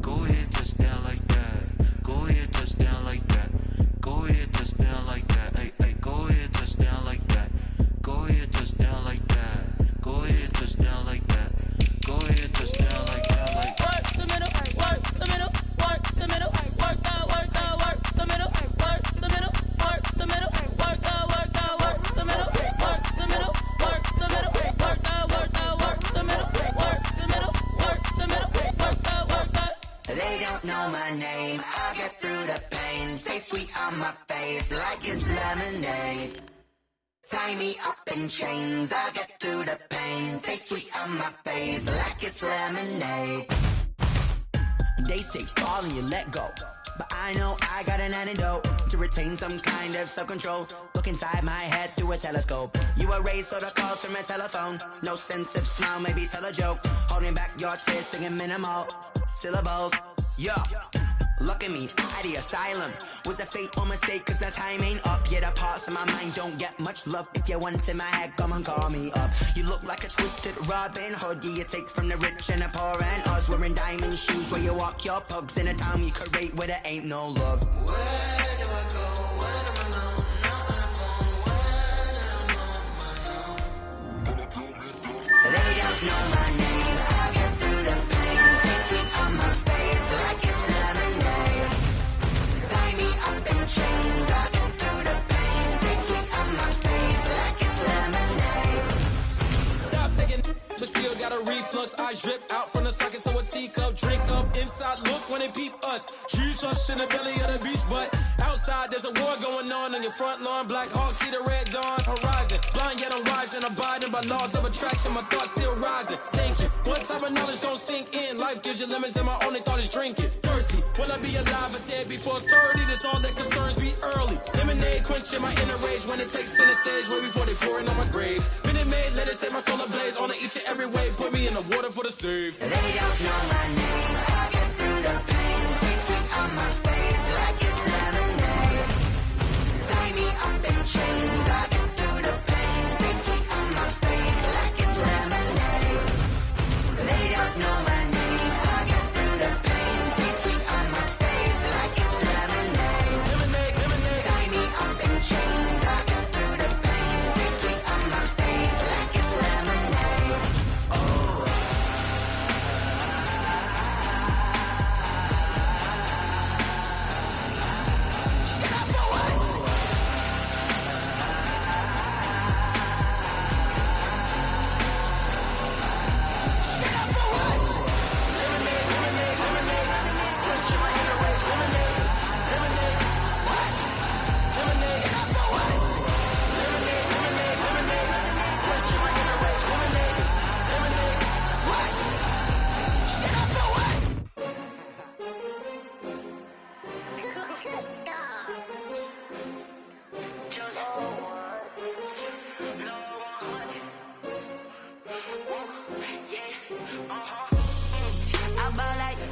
Go ahead, touch down like that. Go ahead, touch down like that. Go ahead, touch down like that. Hey, hey, go ahead, touch down like that. Go ahead, touch down like that. Go ahead, touch down like that. Go ahead, touch down. know my name. I'll get through the pain. Taste sweet on my face like it's lemonade. Tie me up in chains. I'll get through the pain. Taste sweet on my face like it's lemonade. They say fall and you let go, but I know I got an antidote to retain some kind of self-control. Look inside my head through a telescope. You erase all the calls from a telephone. No sense of smile, maybe tell a joke. Holding back your tears, singing minimal syllables. Yeah, look at me, at the asylum. Was a fate or mistake, cause the time ain't up. Yet the parts of my mind don't get much love. If you want in my head, come and call me up. You look like a twisted Robin Hood. Yeah, you take from the rich and the poor and us. Wearing diamond shoes where you walk your pugs. In a town you create where there ain't no love. Where do I go? When I'm alone? Not on the phone. When I'm on my own. They don't know my name. I'll get through the pain. Taste sweet on my face like it's lemonade. Tie me up in chains. I'll get through the pain. Taste sweet on my face like it's lemonade. Stop taking, but still got a reflux. I drip out from the socket to a teacup. Drink up inside, look when they peep us. Jesus in the belly of the beast, but outside there's a war going on your front lawn. Black Hawk, see the red dawn horizon. Blind yet I'm rising, abiding by laws of attraction. My thoughts still rising, thinking. What type of knowledge don't sink in? Life gives you lemons and my only thought is drinking. Thirsty, will I be alive or dead before 30? That's all that concerns me early. Lemonade quenching my inner rage when it takes center stage way before they pouring on my grave. Minute Maid, let it set my soul ablaze on each and every way. Put me in the water for the save. They don't know my name. I'll get through the pain. Taste sweet on my face like it's lemonade. Tie me up in chains. I'll get through the pain. Taste sweet on my face like it's lemonade. They don't know my name. I'll get through the pain. Taste sweet on my face like it's lemonade. Lemonade, lemonade. Tie me up in chains. I'll get through the pain. Taste sweet on my face like it's lemonade. Oh.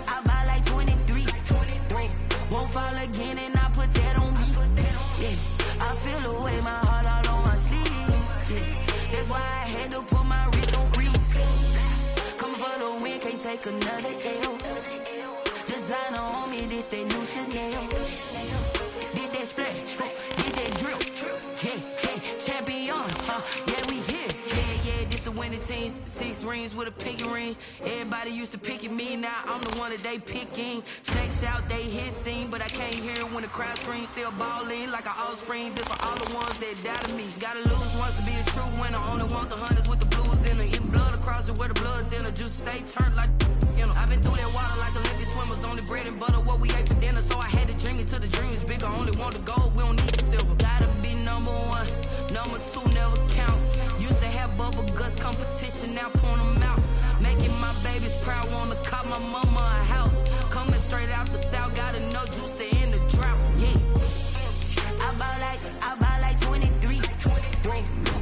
I buy like 23. Won't fall again and I put that on me. Yeah, I feel the way my heart all on my sleeve. Yeah, that's why I had to put my wrist on freeze. Coming for the win, can't take another L. Designer on me, this that new Chanel. Did that splash, did that drip. Yeah, champion, yeah, we here. Yeah, this the winning team. 6 rings with a pinky ring. Everybody used to pick at me, now I'm the one that they picking. Snakes out, they hit scene, but I can't hear it when the crowd screams. Still balling like an offspring. This for all the ones that doubted me. Gotta lose once to be a true winner. Only want the hunters with the blues in it. Eat blood across it where the blood thinner. Juice stay turned like, you know. I've been through that water like Olympic swimmers. Only bread and butter, what we ate for dinner. So I had to dream it till the dream is bigger. Only want the gold, we don't need the silver. Gotta be number 1, number 2 never count. Used to have bubble guts competition, now point them out. Making my babies proud, wanna cop my mama a house. Coming straight out the south, got enough juice to end the drought. Yeah, I buy like 23.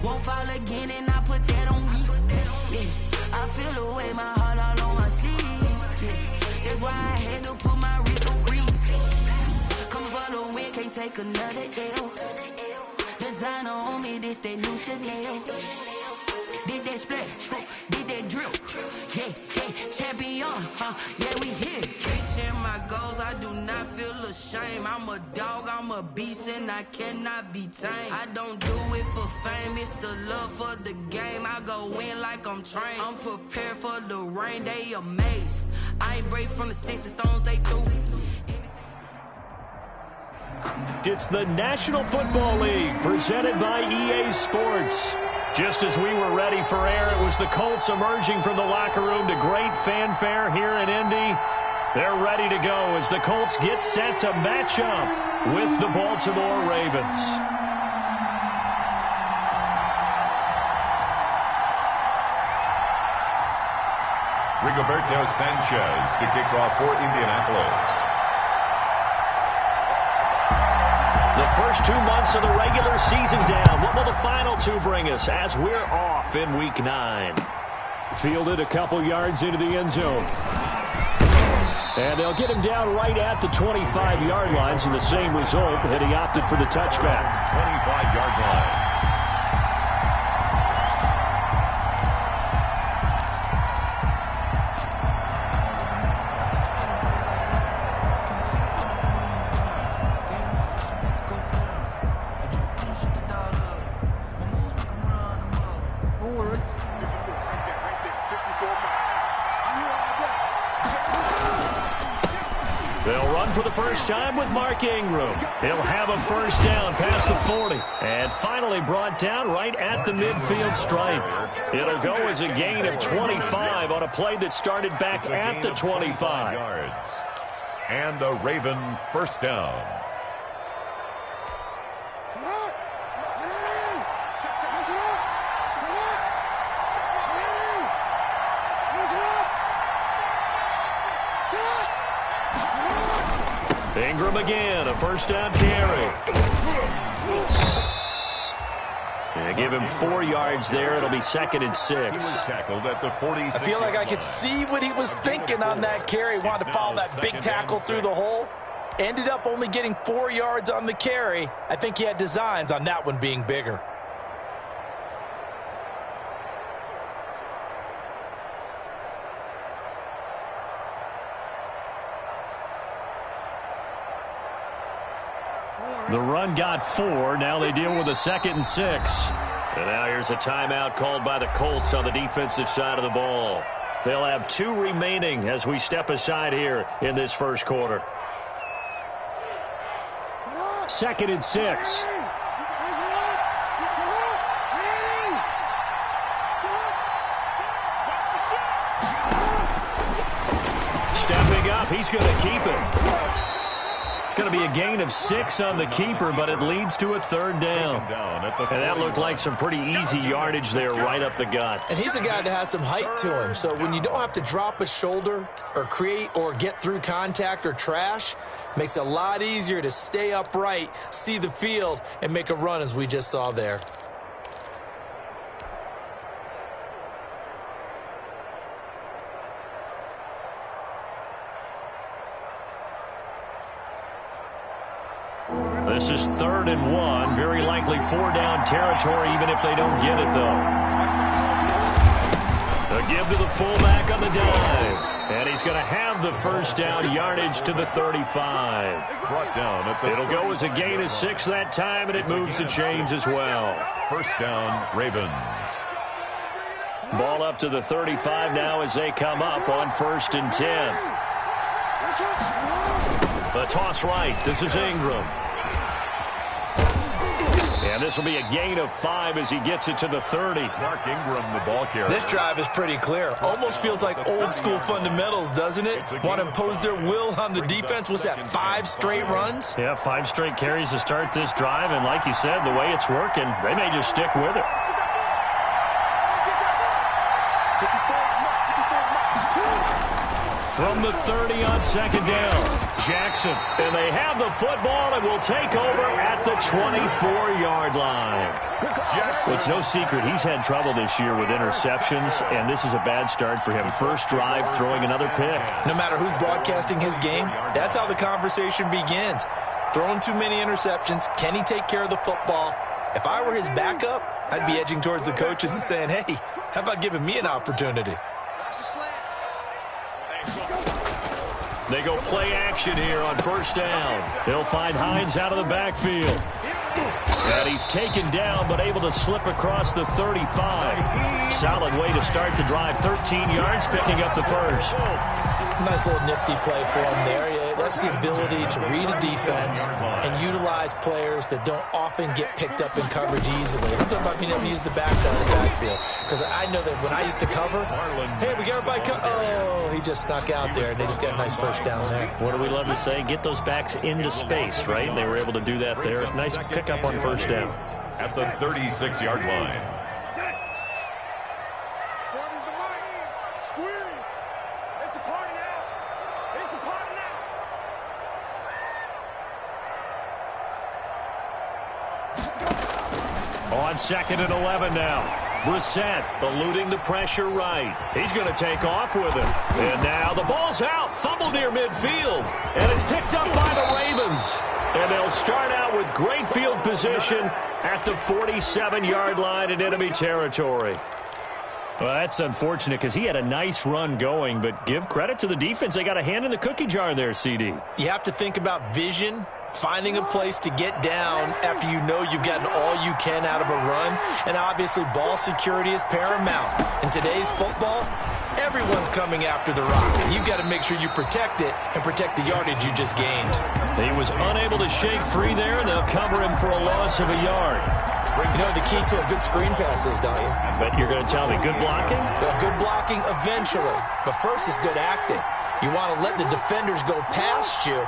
Won't fall again and I put that on me. Yeah, I feel the way my heart all on my sleeve. Yeah, that's why I had to put my wrist on freeze. Coming for the win, can't take another L. Designer on me, this that new Chanel. Did that splash, did that drip. Yeah, champion, yeah, we here. Reaching my goals, I do not feel ashamed. I'm a dog, I'm a beast, and I cannot be tamed. I don't do it for fame, it's the love for the game. I go in like I'm trained. I'm prepared for the rain, they amazed. I ain't brave from the sticks and stones they threw. It's the National Football League presented by EA Sports. Just as we were ready for air, it was the Colts emerging from the locker room to great fanfare here in Indy. They're ready to go as the Colts get set to match up with the Baltimore Ravens. Rigoberto Sanchez to kick off for Indianapolis. The first 2 months of the regular season down. What will the final 2 bring us as we're off in Week 9? Fielded a couple yards into the end zone. And they'll get him down right at the 25-yard line, so the same result, and he opted for the touchback. 25-yard line. They'll run for the first time with Mark Ingram. He'll have a first down past the 40. And finally brought down right at the midfield stripe. It'll go as a gain of 25 on a play that started back at the 25. Yards. And a Raven first down. Ingram again, a first down carry. And give him 4 yards there. It'll be 2nd and 6. Tackled at the 46. I feel like I could see what he was thinking on that carry. Wanted to follow that big tackle through the hole. Ended up only getting 4 yards on the carry. I think he had designs on that one being bigger. The run got 4. Now they deal with a 2nd and 6. And now here's a timeout called by the Colts on the defensive side of the ball. They'll have 2 remaining as we step aside here in this first quarter. 2nd and 6. Stepping up, he's going to keep it. Going to be a gain of 6 on the keeper, but it leads to a 3rd down. And that looked like some pretty easy yardage there right up the gut. And he's a guy that has some height to him, so when you don't have to drop a shoulder or create or get through contact or trash, makes it a lot easier to stay upright, see the field, and make a run as we just saw there. This is 3rd and 1. Very likely 4-down territory, even if they don't get it, though. A give to the fullback on the dive. And he's going to have the first down yardage to the 35. Brought down at the It'll go as a gain of 6 that time, and it moves the chains as well. First down, Ravens. Ball up to the 35 now as they come up on 1st and 10. A toss right. This is Ingram. And this will be a gain of 5 as he gets it to the 30. Mark Ingram, the ball carrier. This drive is pretty clear. Almost feels like old school fundamentals, doesn't it? Want to impose their will on the defense. Was that 5 straight runs? Yeah, 5 straight carries to start this drive. And like you said, the way it's working, they may just stick with it. From the 30 on 2nd down, Jackson. And they have the football and will take over at the 24-yard line. Well, it's no secret he's had trouble this year with interceptions, and this is a bad start for him. First drive, throwing another pick. No matter who's broadcasting his game, that's how the conversation begins. Throwing too many interceptions. Can he take care of the football? If I were his backup, I'd be edging towards the coaches and saying, hey, how about giving me an opportunity? They go play action here on 1st down. They'll find Hines out of the backfield. And he's taken down, but able to slip across the 35. Solid way to start the drive. 13 yards, picking up the first. Nice little nifty play for him there. Yeah, that's the ability to read a defense and utilize players that don't often get picked up in coverage easily. I'm talking about being able to use the backside of the backfield. Because I know that when I used to cover, hey, we got everybody. Oh, he just snuck out there, and they just got a nice first down there. What do we love to say? Get those backs into space, right? And they were able to do that there. Nice pickup on first down. At the 36-yard line. On 2nd and 11 now. Brissett eluding the pressure right. He's going to take off with it. And now the ball's out. Fumble near midfield. And it's picked up by the Ravens. And they'll start out with great field position at the 47-yard line in enemy territory. Well, that's unfortunate because he had a nice run going, but give credit to the defense. They got a hand in the cookie jar there, CD. You have to think about vision, finding a place to get down after you know you've gotten all you can out of a run, and obviously ball security is paramount. In today's football, everyone's coming after the rock. You've got to make sure you protect it and protect the yardage you just gained. He was unable to shake free there, and they'll cover him for a loss of a yard. You know the key to a good screen pass is, don't you? But you're going to tell me good blocking? Well, good blocking eventually. But first is good acting. You want to let the defenders go past you,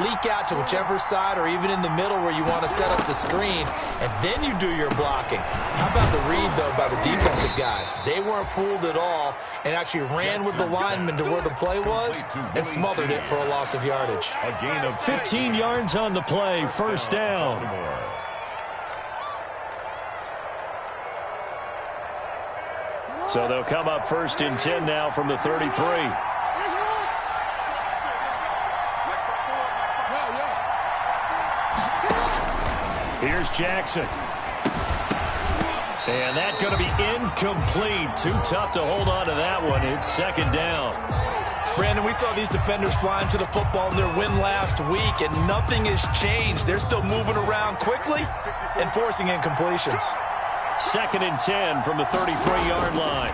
leak out to whichever side or even in the middle where you want to set up the screen, and then you do your blocking. How about the read, though, by the defensive guys? They weren't fooled at all and actually ran with the lineman to where the play was and smothered it for a loss of yardage. A gain of 15 yards on the play, first down. So they'll come up 1st and 10 now from the 33. Here's Jackson. And that's going to be incomplete. Too tough to hold on to that one. It's 2nd down. Brandon, we saw these defenders flying to the football in their win last week, and nothing has changed. They're still moving around quickly and forcing incompletions. 2nd and 10 from the 33-yard line.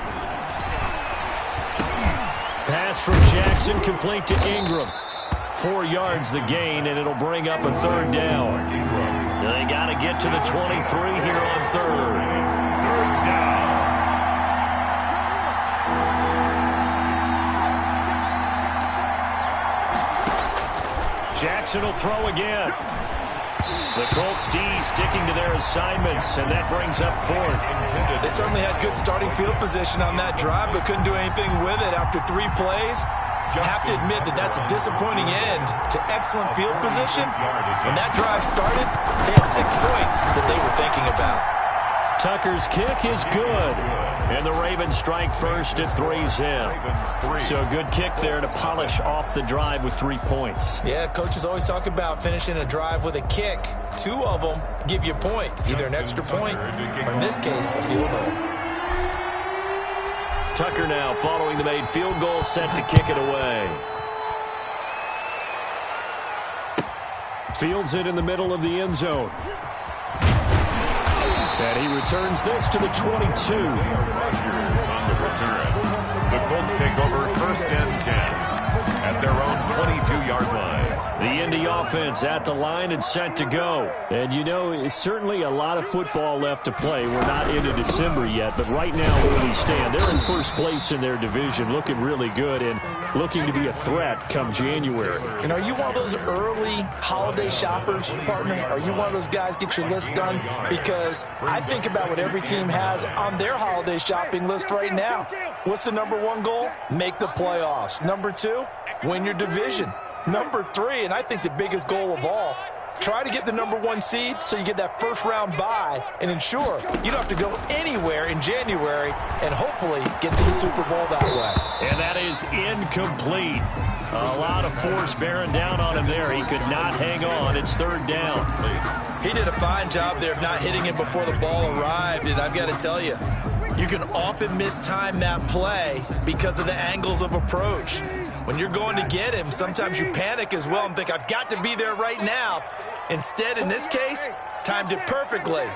Pass from Jackson complete to Ingram. 4 yards the gain, and it'll bring up a 3rd down. They got to get to the 23 here on 3rd. 3rd down. Jackson will throw again. The Colts D sticking to their assignments, and that brings up 4th. They certainly had good starting field position on that drive, but couldn't do anything with it after 3 plays. You have to admit that that's a disappointing end to excellent field position. When that drive started, they had 6 points that they were thinking about. Tucker's kick is good. And the Ravens strike first at 3-zip. So a good kick there to polish off the drive with 3 points. Yeah, coaches always talk about finishing a drive with a kick. 2 of them give you points, either an extra point or, in this case, a field goal. Tucker now following the made field goal, set to kick it away. Fields it in the middle of the end zone. And he returns this to the 22. On the return, the Colts take over 1st and 10 at their own 22-yard line. The Indy offense at the line and set to go. And, you know, it's certainly a lot of football left to play. We're not into December yet, but right now where we stand, they're in 1st place in their division, looking really good and looking to be a threat come January. And are you one of those early holiday shoppers, partner? Are you one of those guys get your list done? Because I think about what every team has on their holiday shopping list right now. What's the number 1 goal? Make the playoffs. Number 2, win your division. Number 3, and I think the biggest goal of all, try to get the number 1 seed so you get that 1st round bye and ensure you don't have to go anywhere in January and hopefully get to the Super Bowl that way. And that is incomplete. A lot of force bearing down on him there. He could not hang on. It's 3rd down. He did a fine job there of not hitting him before the ball arrived, and I've got to tell you, you can often mistime that play because of the angles of approach. When you're going to get him, sometimes you panic as well and think, I've got to be there right now. Instead, in this case, timed it perfectly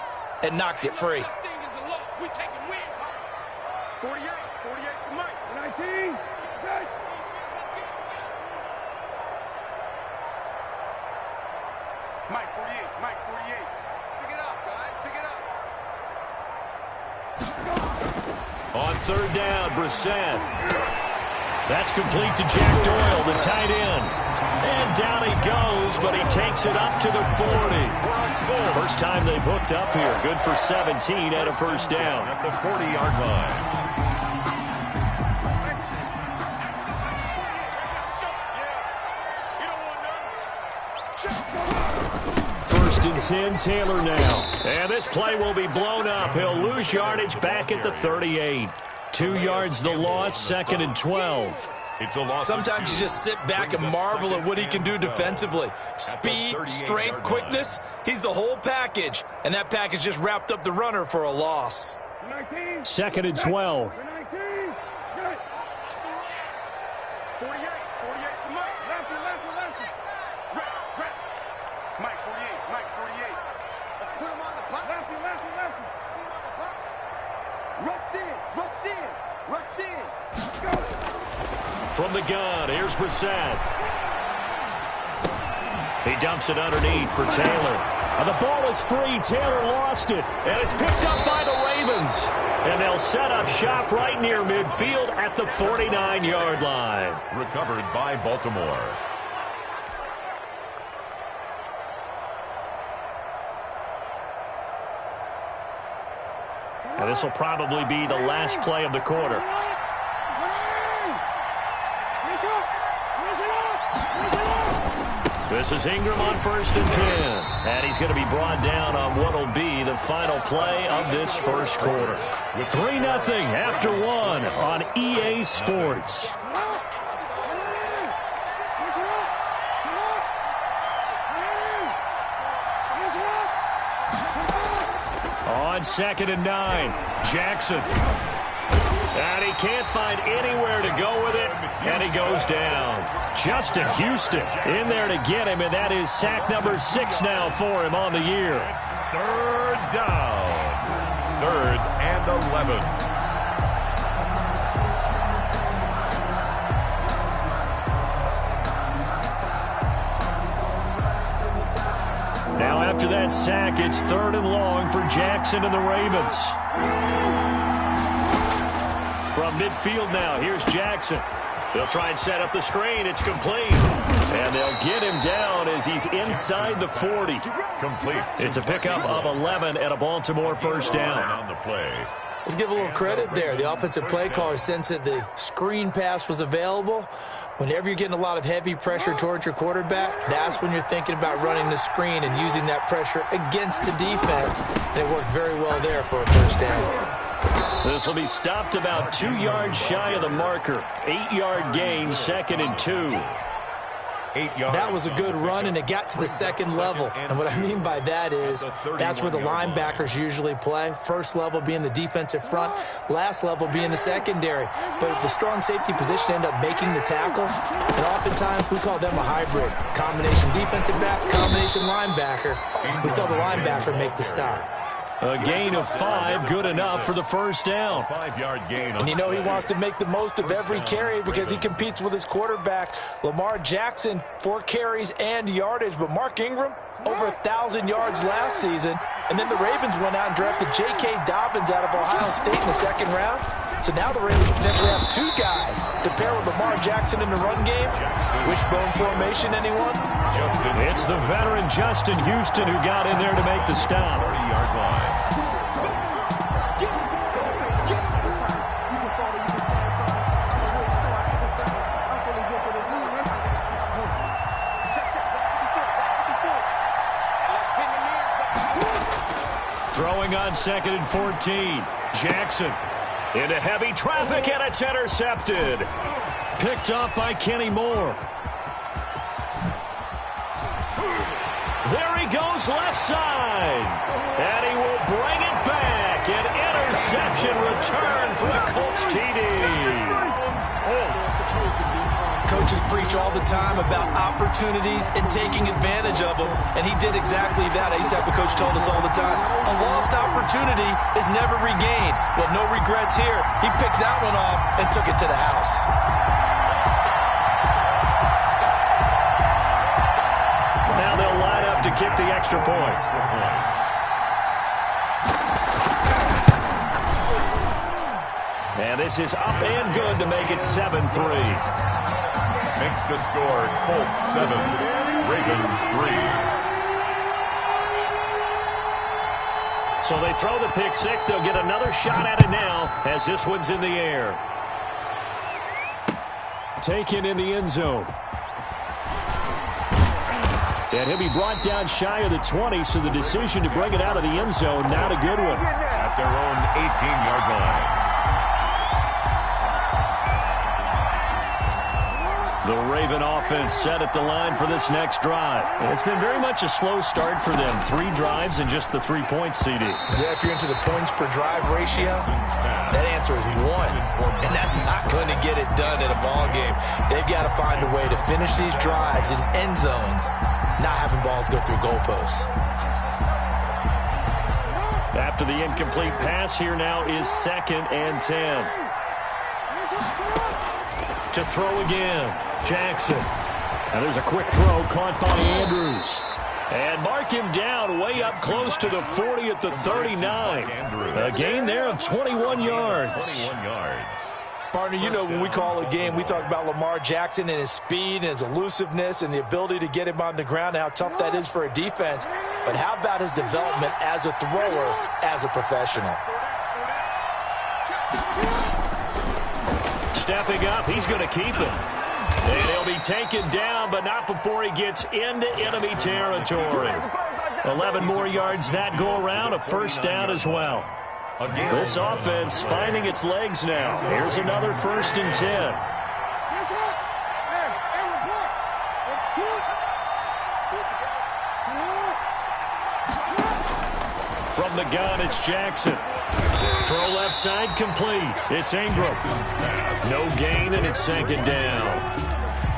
and knocked it free. 48 for Mike. 19. Mike 48. Mike 48. Pick it up, guys. Pick it up. On 3rd down, Brissett. That's complete to Jack Doyle, the tight end. And down he goes, but he takes it up to the 40. First time they've hooked up here. Good for 17 and a first down. At the 40-yard line. First and 10, Taylor now. And this play will be blown up. He'll lose yardage back at the 38. 2 yards the loss, second and 12. It's a loss. Sometimes you just sit back and marvel at what he can do defensively. Speed, strength, quickness. He's the whole package. And that package just wrapped up the runner for a loss. Second and 12. 48 for Mike. Lefty. Rep. Mike 48. Let's put him on the box. Lefty. Team on the box. Rush in. Go. From the gun, here's Brissett. He dumps it underneath for Taylor. And the ball is free. Taylor lost it. And it's picked up by the Ravens. And they'll set up shop right near midfield at the 49-yard line. Recovered by Baltimore. And this will probably be the last play of the quarter. This is Ingram on first and 10. And he's going to be brought down on what will be the final play of this first quarter. 3-0 after 1 on EA Sports. On second and 9, Jackson. And he can't find anywhere to go with it, and he goes down. Justin Houston in there to get him, and that is sack number 6 now for him on the year. It's third down. 3rd and 11. Now after that sack, it's 3rd and long for Jackson and the Ravens. From midfield now, here's Jackson. They'll try and set up the screen. It's complete. And they'll get him down as he's inside the 40. Complete. It's a pickup of 11 and a Baltimore first down. On the play. Let's give a little credit there. The offensive play caller sensed that the screen pass was available. Whenever you're getting a lot of heavy pressure towards your quarterback, that's when you're thinking about running the screen and using that pressure against the defense. And it worked very well there for a first down. This will be stopped about 2 yards shy of the marker. 8-yard gain, 2nd and 2. 8 yards. That was a good run, and it got to the second level. And what I mean by that is that's where the linebackers usually play. First level being the defensive front, last level being the secondary. But the strong safety position ended up making the tackle. And oftentimes we call them a hybrid. Combination defensive back, combination linebacker. We saw the linebacker make the stop. A gain of 5, good enough for the first down. 5-yard gain. And you know he wants to make the most of every carry because he competes with his quarterback. Lamar Jackson, 4 carries and yardage. But Mark Ingram, over 1,000 yards last season. And then the Ravens went out and drafted J.K. Dobbins out of Ohio State in the 2nd round. So now the Ravens potentially have 2 guys to pair with Lamar Jackson in the run game. Wishbone formation, anyone? It's the veteran Justin Houston who got in there to make the stop. 30-yard line. Throwing on 2nd and 14. Jackson into heavy traffic, and it's intercepted. Picked up by Kenny Moore. There he goes left side. And he will bring it back. An interception return for a Colts TD. Coaches preach all the time about opportunities and taking advantage of them, and he did exactly that. I used to have a coach told us all the time, a lost opportunity is never regained. Well, no regrets here. He picked that one off and took it to the house. Now they'll line up to kick the extra point. And this is up and good to make it 7-3. Makes the score Colts 7, Ravens 3. So they throw the pick six. They'll get another shot at it now as this one's in the air. Taken in the end zone. And he'll be brought down shy of the 20, so the decision to bring it out of the end zone, not a good one. At their own 18-yard line. The Raven offense set at the line for this next drive. And it's been very much a slow start for them. 3 drives and just the 3 points, CD. Yeah, if you're into the points per drive ratio, that answer is 1. And that's not going to get it done in a ball game. They've got to find a way to finish these drives in end zones, not having balls go through goalposts. After the incomplete pass, here now is 2nd and 10. To throw again, Jackson. Now there's a quick throw caught by Andrews. And mark him down way up close to the 40 at the 39. A gain there of 21 yards. 21 yards. Partner, you know when we call a game, we talk about Lamar Jackson and his speed and his elusiveness and the ability to get him on the ground, how tough that is for a defense. But how about his development as a thrower, as a professional? Stepping up, he's going to keep it. And he'll be taken down, but not before he gets into enemy territory. 11 more yards that go around, a first down as well. This offense finding its legs now. Here's another 1st and 10. From the gun, it's Jackson. Throw left side complete. It's Ingram. No gain, and it's 2nd down.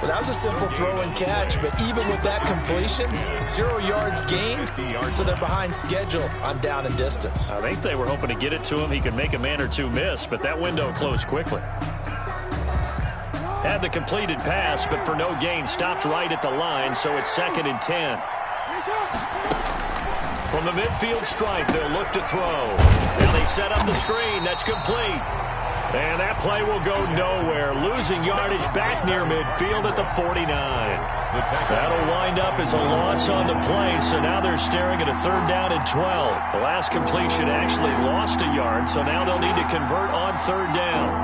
Well, that was a simple throw and catch, but even with that completion, 0 yards gained, so they're behind schedule on down and distance. I think they were hoping to get it to him. He could make a man or two miss, but that window closed quickly. Had the completed pass, but for no gain, stopped right at the line, so it's 2nd and 10. From the midfield stripe, they'll look to throw. Now they set up the screen. That's complete. And that play will go nowhere. Losing yardage back near midfield at the 49. That'll wind up as a loss on the play, so now they're staring at a 3rd down and 12. The last completion actually lost a yard, so now they'll need to convert on 3rd down.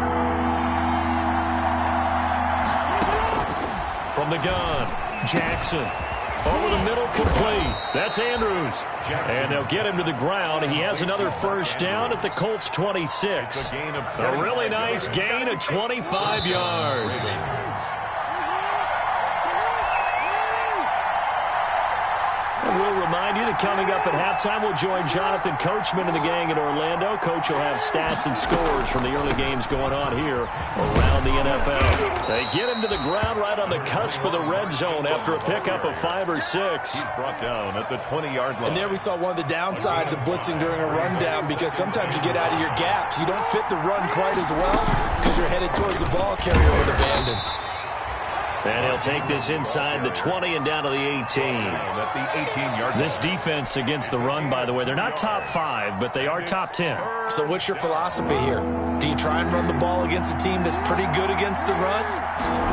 From the gun, Jackson. Over the middle, complete. That's Andrews. And they'll get him to the ground. He has another 1st down at the Colts 26. A really nice gain of 25 yards. And we'll remind you that coming up at halftime, we'll join Jonathan Coachman and the gang in Orlando. Coach will have stats and scores from the early games going on here around the NFL. They get him to the ground right on the cusp of the red zone after a pickup of 5 or 6. He's brought down at the 20-yard line. And there we saw one of the downsides of blitzing during a rundown, because sometimes you get out of your gaps. You don't fit the run quite as well because you're headed towards the ball carrier with abandon. And he'll take this inside the 20 and down to the 18. At the 18-yard line. This defense against the run, by the way, they're not top 5, but they are top 10. So what's your philosophy here? Do you try and run the ball against a team that's pretty good against the run?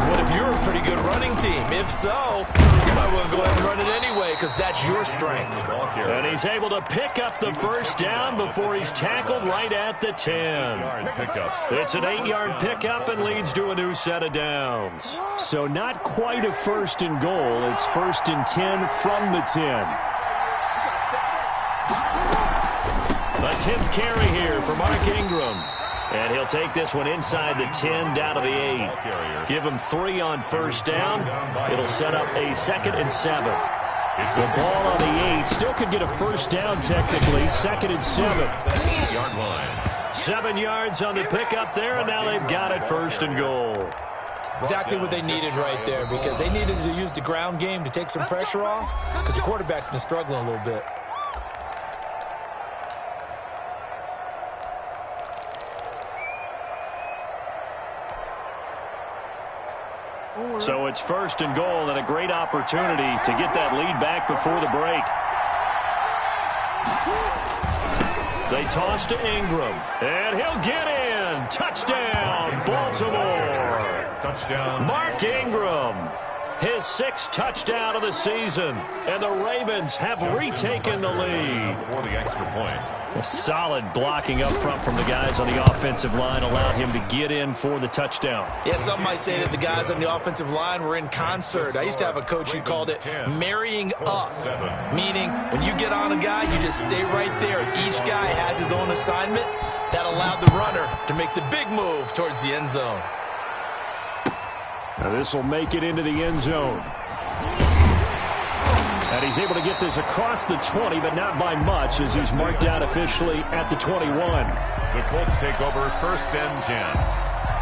What if you're a pretty good running team? If so, you might want to go ahead and run it anyway, because that's your strength. And he's able to pick up the 1st down before he's tackled right at the 10. It's an 8-yard pickup and leads to a new set of downs. So not quite a 1st and goal. It's 1st and 10 from the 10. A 10th carry here for Mark Ingram. And he'll take this one inside the 10 down to the 8. Give him 3 on 1st down. It'll set up a 2nd and 7. The ball on the 8 still could get a 1st down technically. 2nd and 7. 8-yard line. 7 yards on the pickup there, and now they've got it 1st and goal. Exactly what they needed right there, because they needed to use the ground game to take some pressure off, because the quarterback's been struggling a little bit. So it's 1st and goal, and a great opportunity to get that lead back before the break. They toss to Ingram, and he'll get in. Touchdown, Baltimore. Touchdown. Mark Ingram, his 6th touchdown of the season, and the Ravens have retaken the lead. For the extra point. A solid blocking up front from the guys on the offensive line allowed him to get in for the touchdown. Yeah, some might say that the guys on the offensive line were in concert. I used to have a coach who called it marrying up, meaning when you get on a guy, you just stay right there. Each guy has his own assignment. That allowed the runner to make the big move towards the end zone. Now this will make it into the end zone. And he's able to get this across the 20, but not by much, as he's marked down officially at the 21. The Colts take over 1st and 10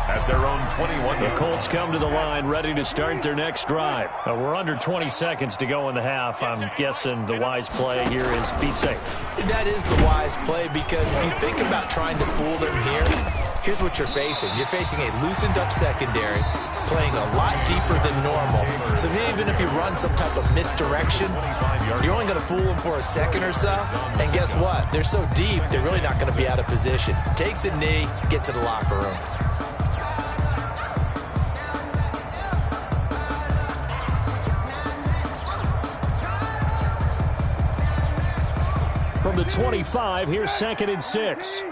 at their own 21. The Colts come to the line ready to start their next drive. We're under 20 seconds to go in the half. I'm guessing the wise play here is be safe. That is the wise play, because if you think about trying to fool them here, here's what you're facing. You're facing a loosened up secondary, playing a lot deeper than normal. So even if you run some type of misdirection, you're only going to fool them for a second or so. And guess what? They're so deep, they're really not going to be out of position. Take the knee, get to the locker room. From the 25, here's 2nd and 6.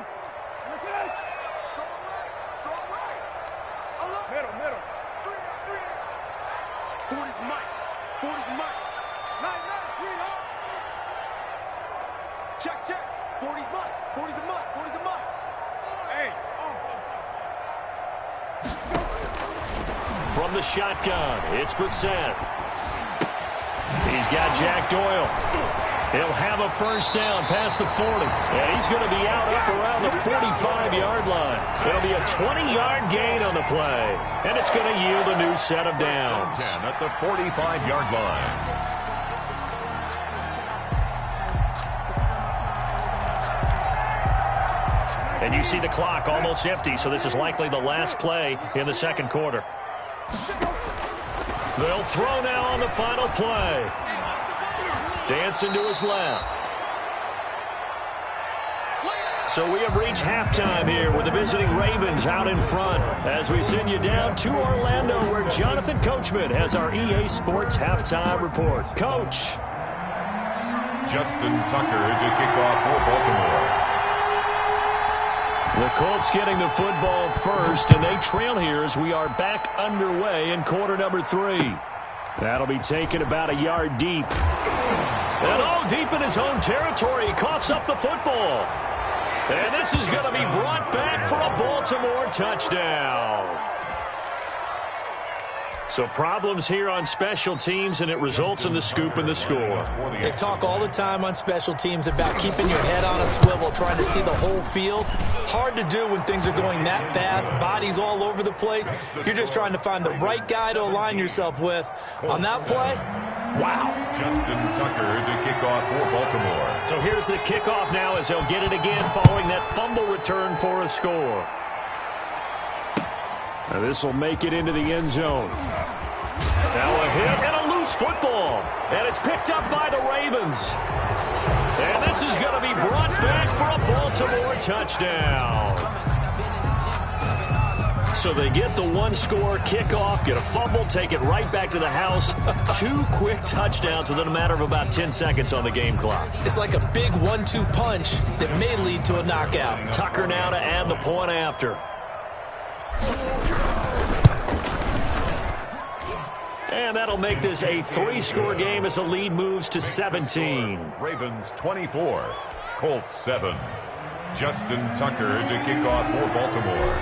From the shotgun, it's Brissett. He's got Jack Doyle. He'll have a first down past the 40. And he's going to be out up around the 45-yard line. It'll be a 20-yard gain on the play. And it's going to yield a new set of downs. 10 at the 45-yard line. And you see the clock almost empty, so this is likely the last play in the 2nd quarter. They'll throw now on the final play. Dancing to his left. So we have reached halftime here with the visiting Ravens out in front as we send you down to Orlando, where Jonathan Coachman has our EA Sports halftime report. Coach. Justin Tucker to kick off for Baltimore. The Colts getting the football first, and they trail here as we are back underway in quarter number 3. That'll be taken about a yard deep. And all deep in his own territory, he coughs up the football. And this is going to be brought back for a Baltimore touchdown. So problems here on special teams, and it results in the scoop and the score. They talk all the time on special teams about keeping your head on a swivel, trying to see the whole field. Hard to do when things are going that fast, bodies all over the place. You're just trying to find the right guy to align yourself with. On that play, wow. Justin Tucker to kick off for Baltimore. So here's the kickoff now as they'll get it again following that fumble return for a score. Now this will make it into the end zone. Now a hit and a loose football. And it's picked up by the Ravens. And this is going to be brought back for a Baltimore touchdown. So they get the one-score kickoff, get a fumble, take it right back to the house. 2 quick touchdowns within a matter of about 10 seconds on the game clock. It's like a big 1-2 punch that may lead to a knockout. Tucker now to add the point after. And that'll make this a 3-score game as the lead moves to 17. Ravens 24, Colts 7. Justin Tucker to kick off for Baltimore.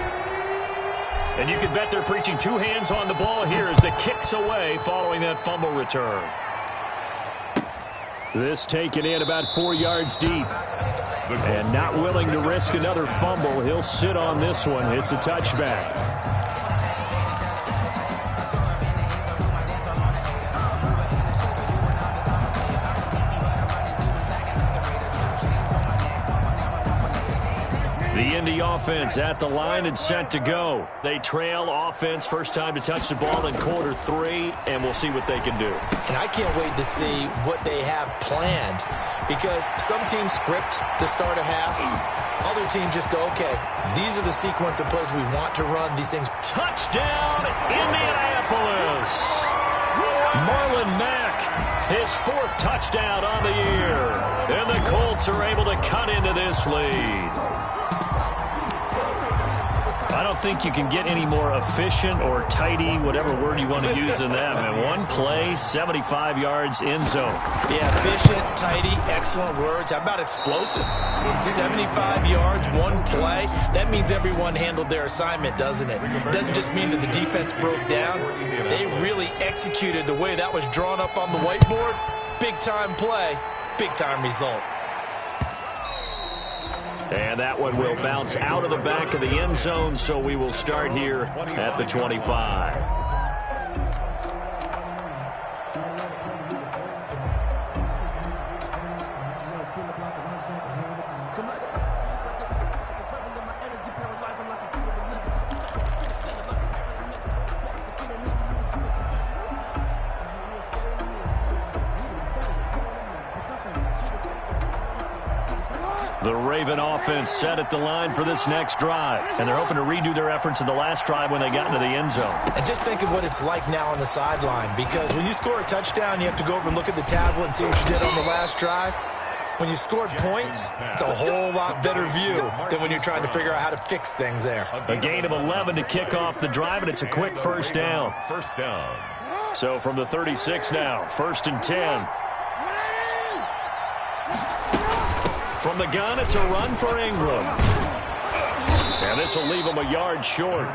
And you can bet they're preaching 2 hands on the ball here as the kick's away following that fumble return. This taken in about 4 yards deep. And not willing to risk another fumble. He'll sit on this one. It's a touchback. The Indy the offense at the line and set to go. They trail offense, first time to touch the ball in quarter 3, and we'll see what they can do. And I can't wait to see what they have planned, because some teams script to start a half. Other teams just go, okay, these are the sequence of plays we want to run. These things. Touchdown, Indianapolis. Marlon Mack, his 4th touchdown on the year. And the Colts are able to cut into this lead. I don't think you can get any more efficient or tidy, whatever word you want to use in that, man. One play, 75 yards, end zone. Yeah, efficient, tidy, excellent words. How about explosive? 75 yards, one play. That means everyone handled their assignment, doesn't it? It doesn't just mean that the defense broke down. They really executed the way that was drawn up on the whiteboard. Big-time play, big-time result. And that one will bounce out of the back of the end zone, so we will start here at the 25. The Raven offense set at the line for this next drive, and they're hoping to redo their efforts in the last drive when they got into the end zone. And just think of what it's like now on the sideline, because when you score a touchdown, you have to go over and look at the tablet and see what you did on the last drive. When you scored points, it's a whole lot better view than when you're trying to figure out how to fix things there. A gain of 11 to kick off the drive, and it's a quick first down. First down. So from the 36 now, 1st and 10. From the gun, it's a run for Ingram. And this will leave him a yard short.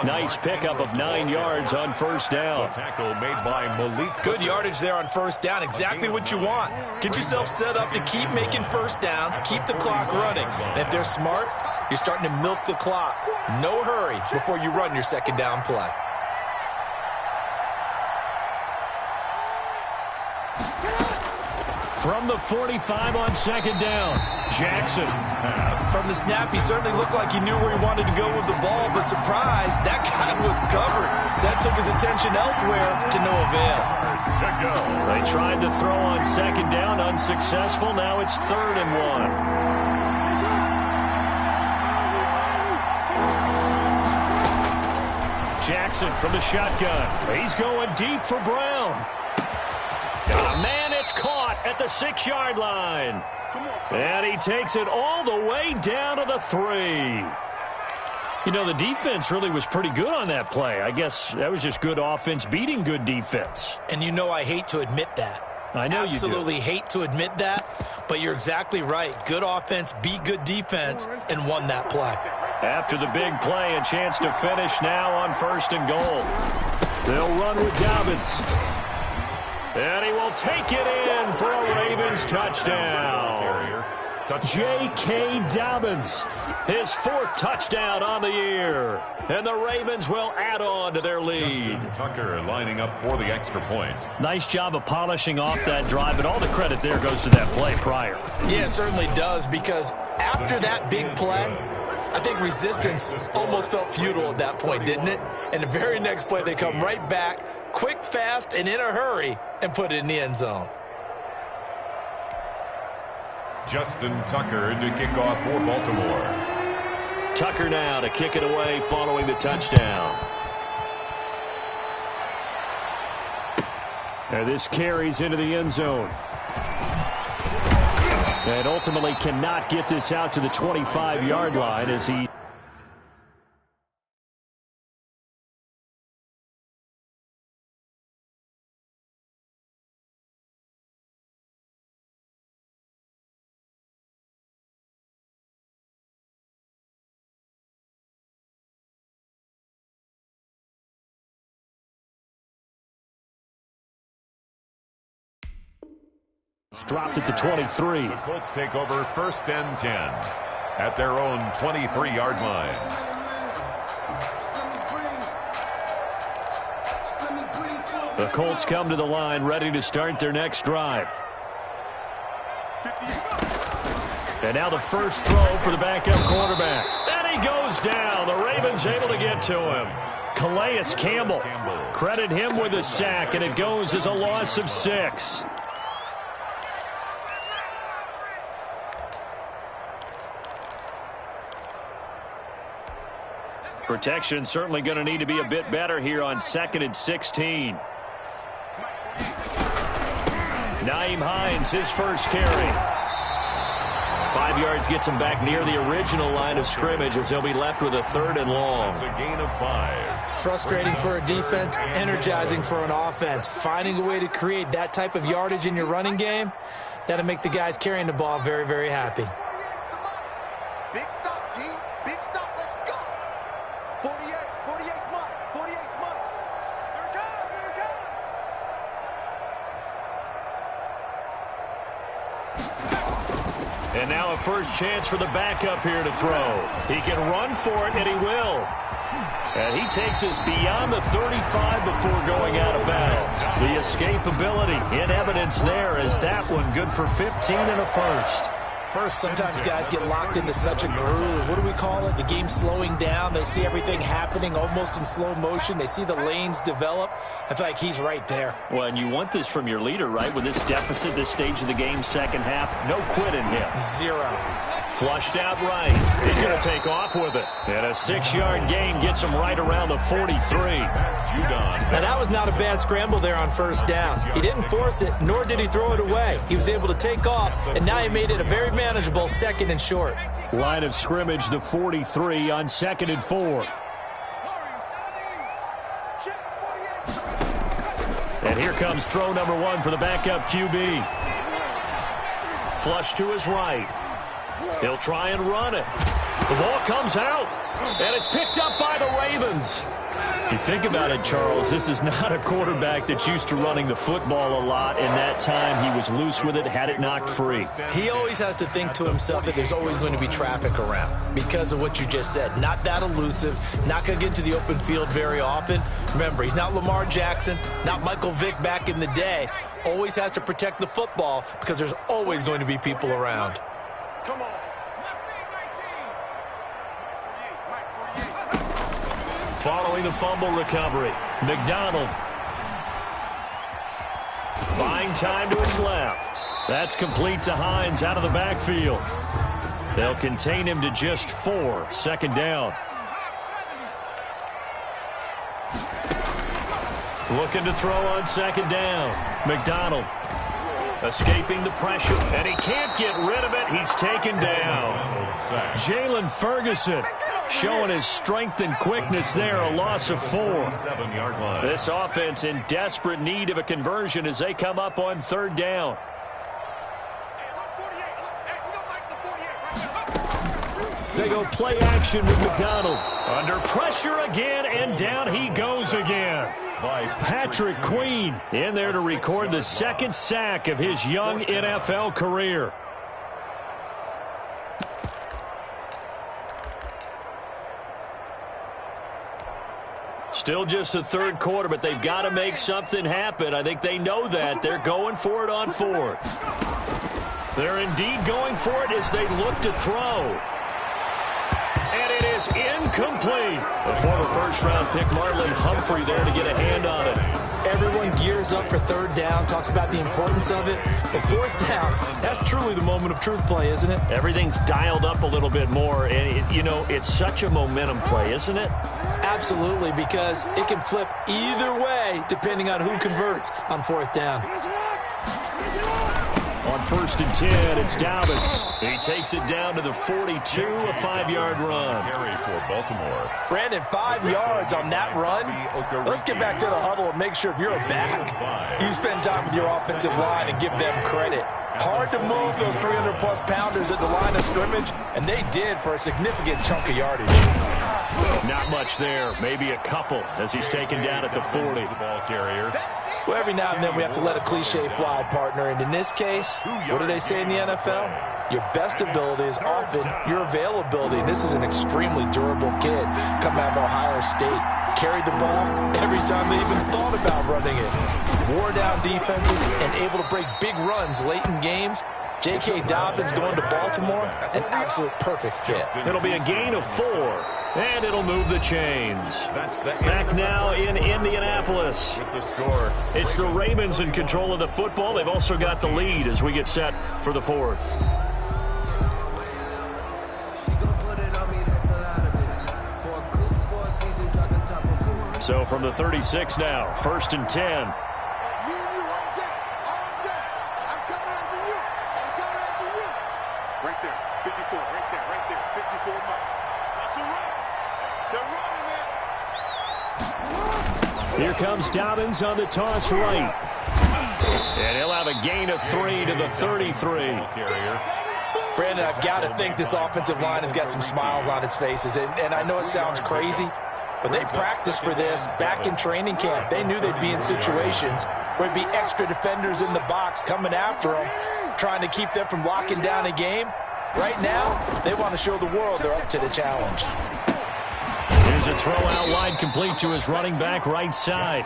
Nice pickup of 9 yards on first down. Tackle made by Malik. Good yardage there on first down. Exactly what you want. Get yourself set up to keep making first downs, keep the clock running. And if they're smart, you're starting to milk the clock. No hurry before you run your second down play. From the 45 on second down, Jackson. From the snap, he certainly looked like he knew where he wanted to go with the ball, but surprise, that guy was covered. So that took his attention elsewhere to no avail. They tried to throw on second down, unsuccessful. Now it's 3rd and 1. Jackson from the shotgun. He's going deep for Brown. Got a man, it's caught at the 6-yard line. And he takes it all the way down to the 3. You know, the defense really was pretty good on that play. I guess that was just good offense beating good defense. And you know I hate to admit that. I know you do. Absolutely hate to admit that, but you're exactly right. Good offense beat good defense and won that play. After the big play, a chance to finish now on 1st and goal. They'll run with Dobbins. And he will take it in for a Ravens touchdown. J.K. Dobbins, his 4th touchdown on the year. And the Ravens will add on to their lead. Tucker lining up for the extra point. Nice job of polishing off that drive, but all the credit there goes to that play prior. Yeah, it certainly does, because after that big play, I think resistance almost felt futile at that point, didn't it? And the very next play, they come right back, quick, fast, and in a hurry, and put it in the end zone. Justin Tucker to kick off for Baltimore. Tucker now to kick it away following the touchdown. And this carries into the end zone. And ultimately cannot get this out to the 25-yard line as he... dropped at the 23. The Colts take over 1st and 10 at their own 23-yard line. The Colts come to the line ready to start their next drive. And now the first throw for the backup quarterback. And he goes down. The Ravens able to get to him. Calais Campbell. Credit him with a sack, and it goes as a loss of 6. Protection certainly going to need to be a bit better here on 2nd and 16. Nyheim Hines, his first carry. 5 yards gets him back near the original line of scrimmage as he'll be left with a 3rd and long. It's a gain of 5. Frustrating for a defense, energizing for an offense. Finding a way to create that type of yardage in your running game, that'll make the guys carrying the ball very, very happy. Big stop, G. Big stop. Let's go. 48 Mike. 48 Mike. Here it comes. Here it comes. And now a first chance for the backup here to throw. He can run for it, and he will. And he takes us beyond the 35 before going out of bounds. The escapability in evidence there as that one good for 15 and a first. Sometimes guys get locked into such a groove. What do we call it? The game slowing down. They see everything happening almost in slow motion. They see the lanes develop. I feel like he's right there. Well, and you want this from your leader, right? With this deficit, this stage of the game, second half, no quit in him. 0. Flushed out right. He's going to take off with it. And a 6-yard gain gets him right around the 43. Now, that was not a bad scramble there on first down. He didn't force it, nor did he throw it away. He was able to take off, and now he made it a very manageable 2nd and short. Line of scrimmage, the 43 on 2nd and 4. And here comes throw number 1 for the backup QB. Flush to his right. He'll try and run it. The ball comes out, and it's picked up by the Ravens. You think about it, Charles, this is not a quarterback that's used to running the football a lot, and that time he was loose with it, had it knocked free. He always has to think to himself that there's always going to be traffic around because of what you just said. Not that elusive, not going to get to the open field very often. Remember, he's not Lamar Jackson, not Michael Vick back in the day. Always has to protect the football because there's always going to be people around. Come on. Following the fumble recovery, McDonald. Buying time to his left. That's complete to Hines out of the backfield. They'll contain him to just 4, 2nd down. Looking to throw on 2nd down. McDonald escaping the pressure, and he can't get rid of it. He's taken down. Jalen Ferguson showing his strength and quickness there, a loss of 4. This offense in desperate need of a conversion as they come up on 3rd down. They go play action with McDonald. Under pressure again, and down he goes again. Patrick Queen in there to record the 2nd sack of his young NFL career. Still just the 3rd quarter, but they've got to make something happen. I think they know that. They're going for it on 4th. They're indeed going for it as they look to throw. And it is incomplete. The former first-round pick Marlon Humphrey there to get a hand on it. Everyone gears up for 3rd down, talks about the importance of it. But 4th down, that's truly the moment of truth play, isn't it? Everything's dialed up a little bit more. And, it's such a momentum play, isn't it? Absolutely, because it can flip either way depending on who converts on 4th down. On 1st and 10, it's Dobbins. He takes it down to the 42, a 5-yard run. Carry for Baltimore. Brandon, 5 yards on that run. Let's get back to the huddle and make sure if you're a back, you spend time with your offensive line and give them credit. Hard to move those 300-plus pounders at the line of scrimmage, and they did for a significant chunk of yardage. Not much there, maybe a couple as he's taken down at the 40. The ball carrier. Well, every now and then we have to let a cliche fly, partner. And in this case, what do they say in the NFL? Your best ability is often your availability. And this is an extremely durable kid coming out of Ohio State. Carried the ball every time they even thought about running it. Wore down defenses and able to break big runs late in games. J.K. Dobbins going to Baltimore, an absolute perfect fit. It'll be a gain of 4, and it'll move the chains. Back now in Indianapolis. With the score. It's the Ravens in control of the football. They've also got the lead as we get set for the 4th. So from the 36 now, 1st and 10. Right there, 54, right there, 54 Mike. That's a run. They're running it. Here comes Dobbins on the toss right. And he'll have a gain of 3 to the 33. Brandon, I've got to think this offensive line has got some smiles on its faces. And I know it sounds crazy, but they practiced for this back in training camp. They knew they'd be in situations where it'd be extra defenders in the box coming after them, trying to keep them from locking down a game. Right now, they want to show the world they're up to the challenge. Here's a throw out wide complete to his running back right side.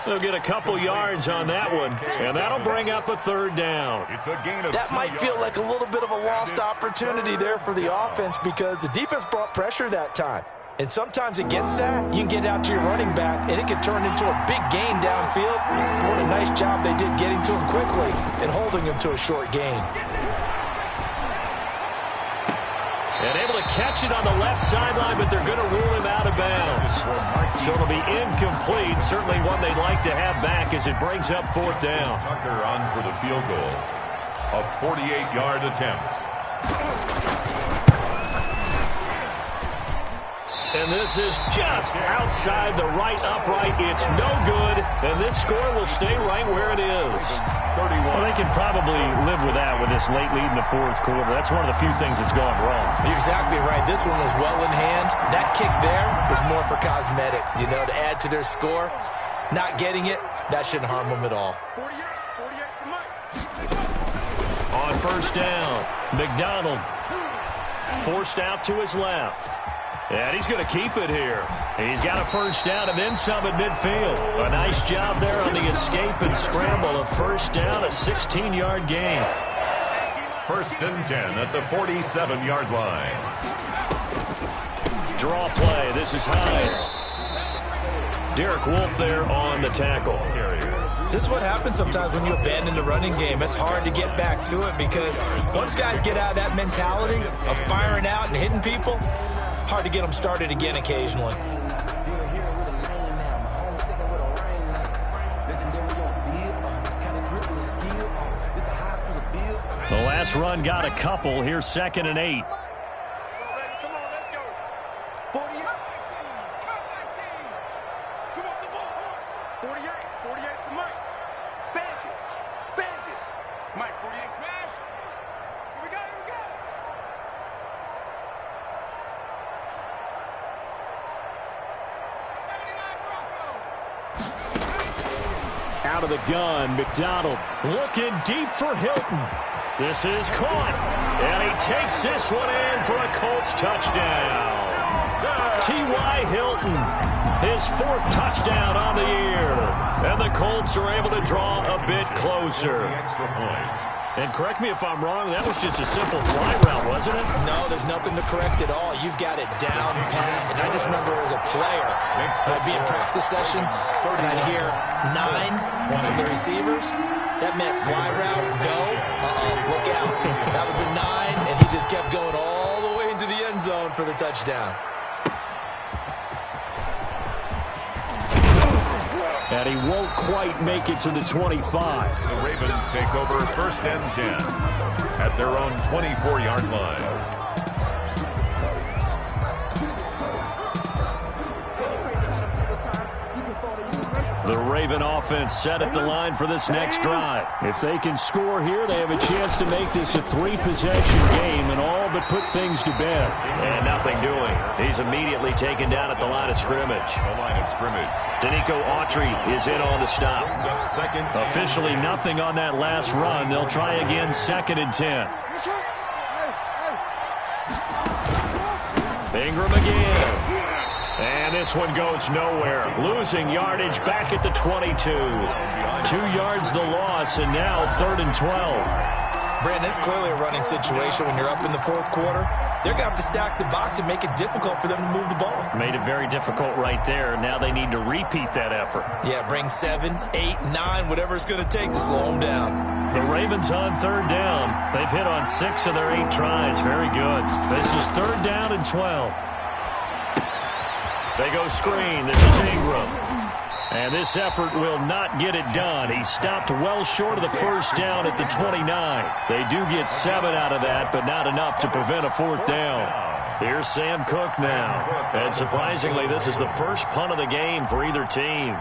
They'll get a couple yards on that one, and that'll bring up a 3rd down. That might feel like a little bit of a lost opportunity there for the offense because the defense brought pressure that time. And sometimes against that, you can get out to your running back, and it can turn into a big gain downfield. What a nice job they did getting to him quickly and holding him to a short gain. And able to catch it on the left sideline, but they're going to rule him out of bounds. So it'll be incomplete. Certainly one they'd like to have back as it brings up 4th down. Tucker on for the field goal. A 48-yard attempt. And this is just outside the right upright. It's no good, and this score will stay right where it is. 31. Well, they can probably live with that with this late lead in the 4th quarter. That's one of the few things that's gone wrong. You're exactly right. This one was well in hand. That kick there was more for cosmetics, to add to their score. Not getting it, that shouldn't harm them at all. 48 for Mike. On 1st down, McDonald forced out to his left. And he's going to keep it here. He's got a 1st down and then some at midfield. A nice job there on the escape and scramble. A 1st down, a 16-yard gain. 1st and 10 at the 47-yard line. Draw play. This is Hines. Derek Wolfe there on the tackle. This is what happens sometimes when you abandon the running game. It's hard to get back to it because once guys get out of that mentality of firing out and hitting people, hard to get them started again occasionally. The last run got a couple. Here's 2nd and 8. Come on, let's go. 48. Come on, the ball. 48 for Mike. Bandit. Mike, 48 smash. Here we go. Out of the gun, McDonald looking deep for Hilton. This is caught, and he takes this one in for a Colts touchdown. T.Y. Hilton, his 4th touchdown on the year, and the Colts are able to draw a bit closer. And correct me if I'm wrong, that was just a simple fly route, wasn't it? No, there's nothing to correct at all. You've got it down pat. And I just remember as a player, I'd be in practice sessions, and I'd hear 9 from the receivers. That meant fly route, go. Look out. That was the 9, and he just kept going all the way into the end zone for the touchdown. And he won't quite make it to the 25. The Ravens take over 1st and 10 at their own 24-yard line. The Raven offense set at the line for this next drive. If they can score here, they have a chance to make this a 3-possession game and all but put things to bed. And nothing doing. He's immediately taken down at the line of scrimmage. Danico Autry is in on the stop. Officially nothing on that last run. They'll try again 2nd and 10. Ingram again. And this one goes nowhere. Losing yardage back at the 22. 2 yards the loss, and now 3rd and 12. Brandon, it's clearly a running situation when you're up in the fourth quarter. They're going to have to stack the box and make it difficult for them to move the ball. Made it very difficult right there. Now they need to repeat that effort. Yeah, bring 7, 8, 9, whatever it's going to take to slow them down. The Ravens on third down. They've hit on 6 of their 8 tries. Very good. This is third down and 12. They go screen. This is Ingram. And this effort will not get it done. He stopped well short of the first down at the 29. They do get 7 out of that, but not enough to prevent a fourth down. Here's Sam Cook now. And surprisingly, this is the first punt of the game for either team.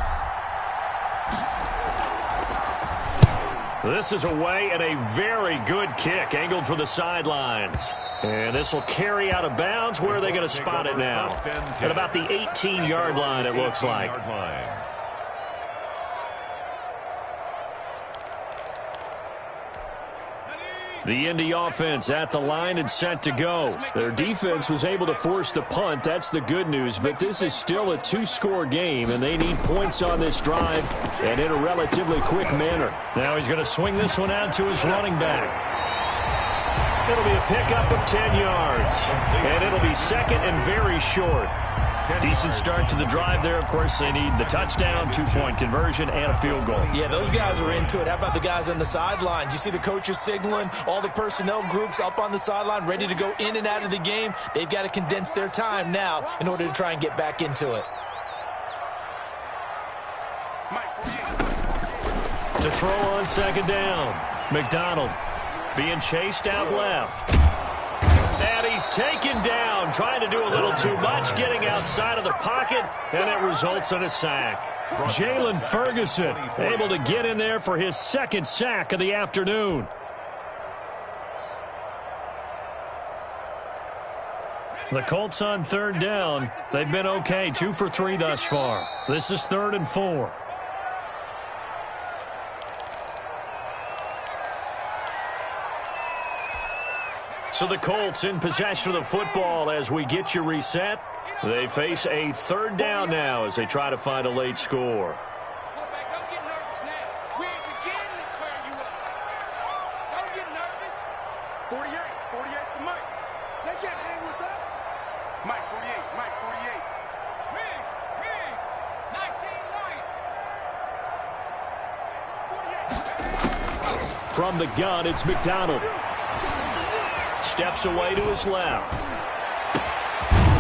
This is away and a very good kick, angled for the sidelines. And this will carry out of bounds. Where are they going to spot it now? At about the 18-yard line, it looks like. The Indy offense at the line and set to go. Their defense was able to force the punt. That's the good news. But this is still a 2-score game, and they need points on this drive and in a relatively quick manner. Now he's going to swing this one out to his running back. It'll be a pickup of 10 yards. And it'll be second and very short. Decent start to the drive there. Of course, they need the touchdown, 2-point conversion, and a field goal. Yeah, those guys are into it. How about the guys on the sidelines? You see the coaches signaling, all the personnel groups up on the sideline ready to go in and out of the game. They've got to condense their time now in order to try and get back into it. To throw on second down, McDonald being chased out left. And he's taken down, trying to do a little too much, getting outside of the pocket, and it results in a sack. Jalen Ferguson able to get in there for his second sack of the afternoon. The Colts on third down. They've been okay, 2 for 3 thus far. This is 3rd and 4. So the Colts in possession of the football as we get you reset. They face a third down now as they try to find a late score. Don't get nervous now. We're beginning to turn you up. Don't get nervous. 48 for Mike. They can't hang with us. Mike 48, Mike 48. Riggs, 19 light. From the gun, it's McDonald. Steps away to his left.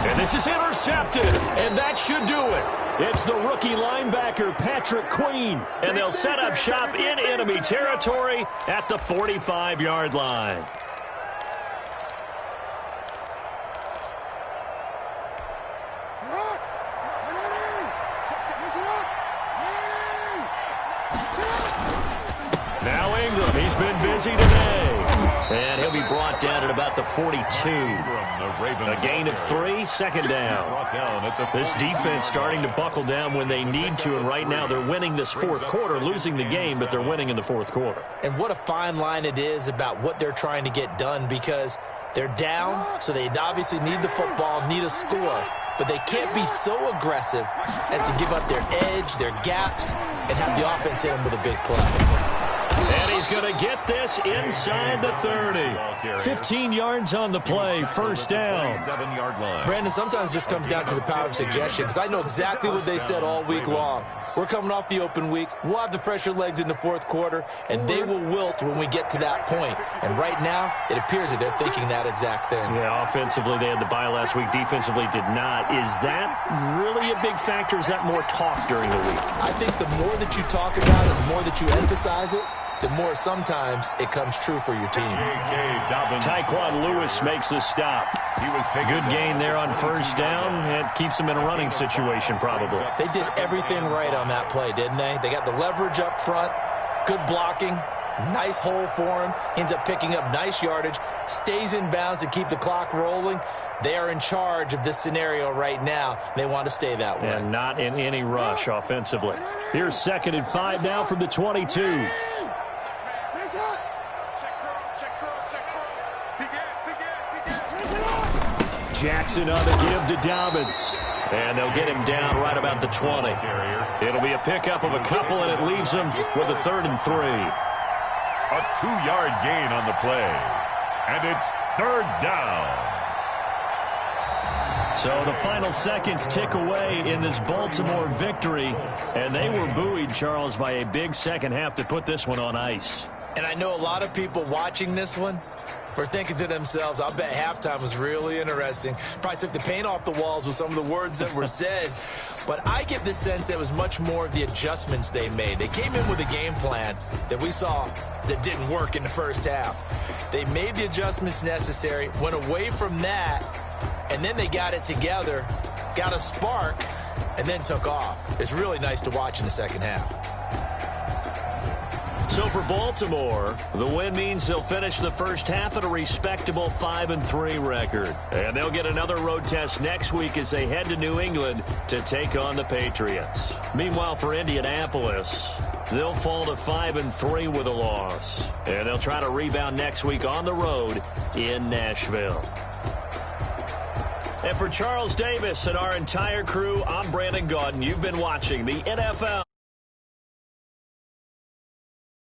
And this is intercepted, and that should do it. It's the rookie linebacker, Patrick Queen, and they'll set up shop in enemy territory at the 45-yard line. Now Ingram, he's been busy today. And he'll be brought down at about the 42. A gain of 3, second down. This defense starting to buckle down when they need to, and right now they're winning this fourth quarter, losing the game, but they're winning in the fourth quarter. And what a fine line it is about what they're trying to get done, because they're down, so they obviously need the football, need a score, but they can't be so aggressive as to give up their edge, their gaps, and have the offense hit them with a big play. And he's going to get this inside the 30. 15 yards on the play, first down. Brandon, sometimes it just comes down to the power of suggestion, because I know exactly what they said all week long. We're coming off the open week. We'll have the fresher legs in the fourth quarter, and they will wilt when we get to that point. And right now, it appears that they're thinking that exact thing. Yeah, offensively, they had the bye last week. Defensively, did not. Is that really a big factor? Is that more talk during the week? I think the more that you talk about it, the more that you emphasize it, the more sometimes it comes true for your team. Tyquan Lewis makes the stop. Good gain there on first down. It keeps them in a running situation, probably. They did everything right on that play, didn't they? They got the leverage up front, good blocking, nice hole for him. Ends up picking up nice yardage, stays in bounds to keep the clock rolling. They are in charge of this scenario right now. They want to stay that way. And not in any rush offensively. Here's 2nd and 5 now from the 22. Jackson on the give to Dobbins. And they'll get him down right about the 20. It'll be a pickup of a couple, and it leaves him with a 3rd and 3. A 2-yard gain on the play. And it's 3rd down. So the final seconds tick away in this Baltimore victory. And they were buoyed, Charles, by a big second half to put this one on ice. And I know a lot of people watching this one were thinking to themselves, I bet halftime was really interesting. Probably took the paint off the walls with some of the words that were said. But I get the sense it was much more of the adjustments they made. They came in with a game plan that we saw that didn't work in the first half. They made the adjustments necessary, went away from that, and then they got it together, got a spark, and then took off. It's really nice to watch in the second half. So for Baltimore, the win means they'll finish the first half at a respectable 5-3 record. And they'll get another road test next week as they head to New England to take on the Patriots. Meanwhile, for Indianapolis, they'll fall to 5-3 with a loss. And they'll try to rebound next week on the road in Nashville. And for Charles Davis and our entire crew, I'm Brandon Gaudin. You've been watching the NFL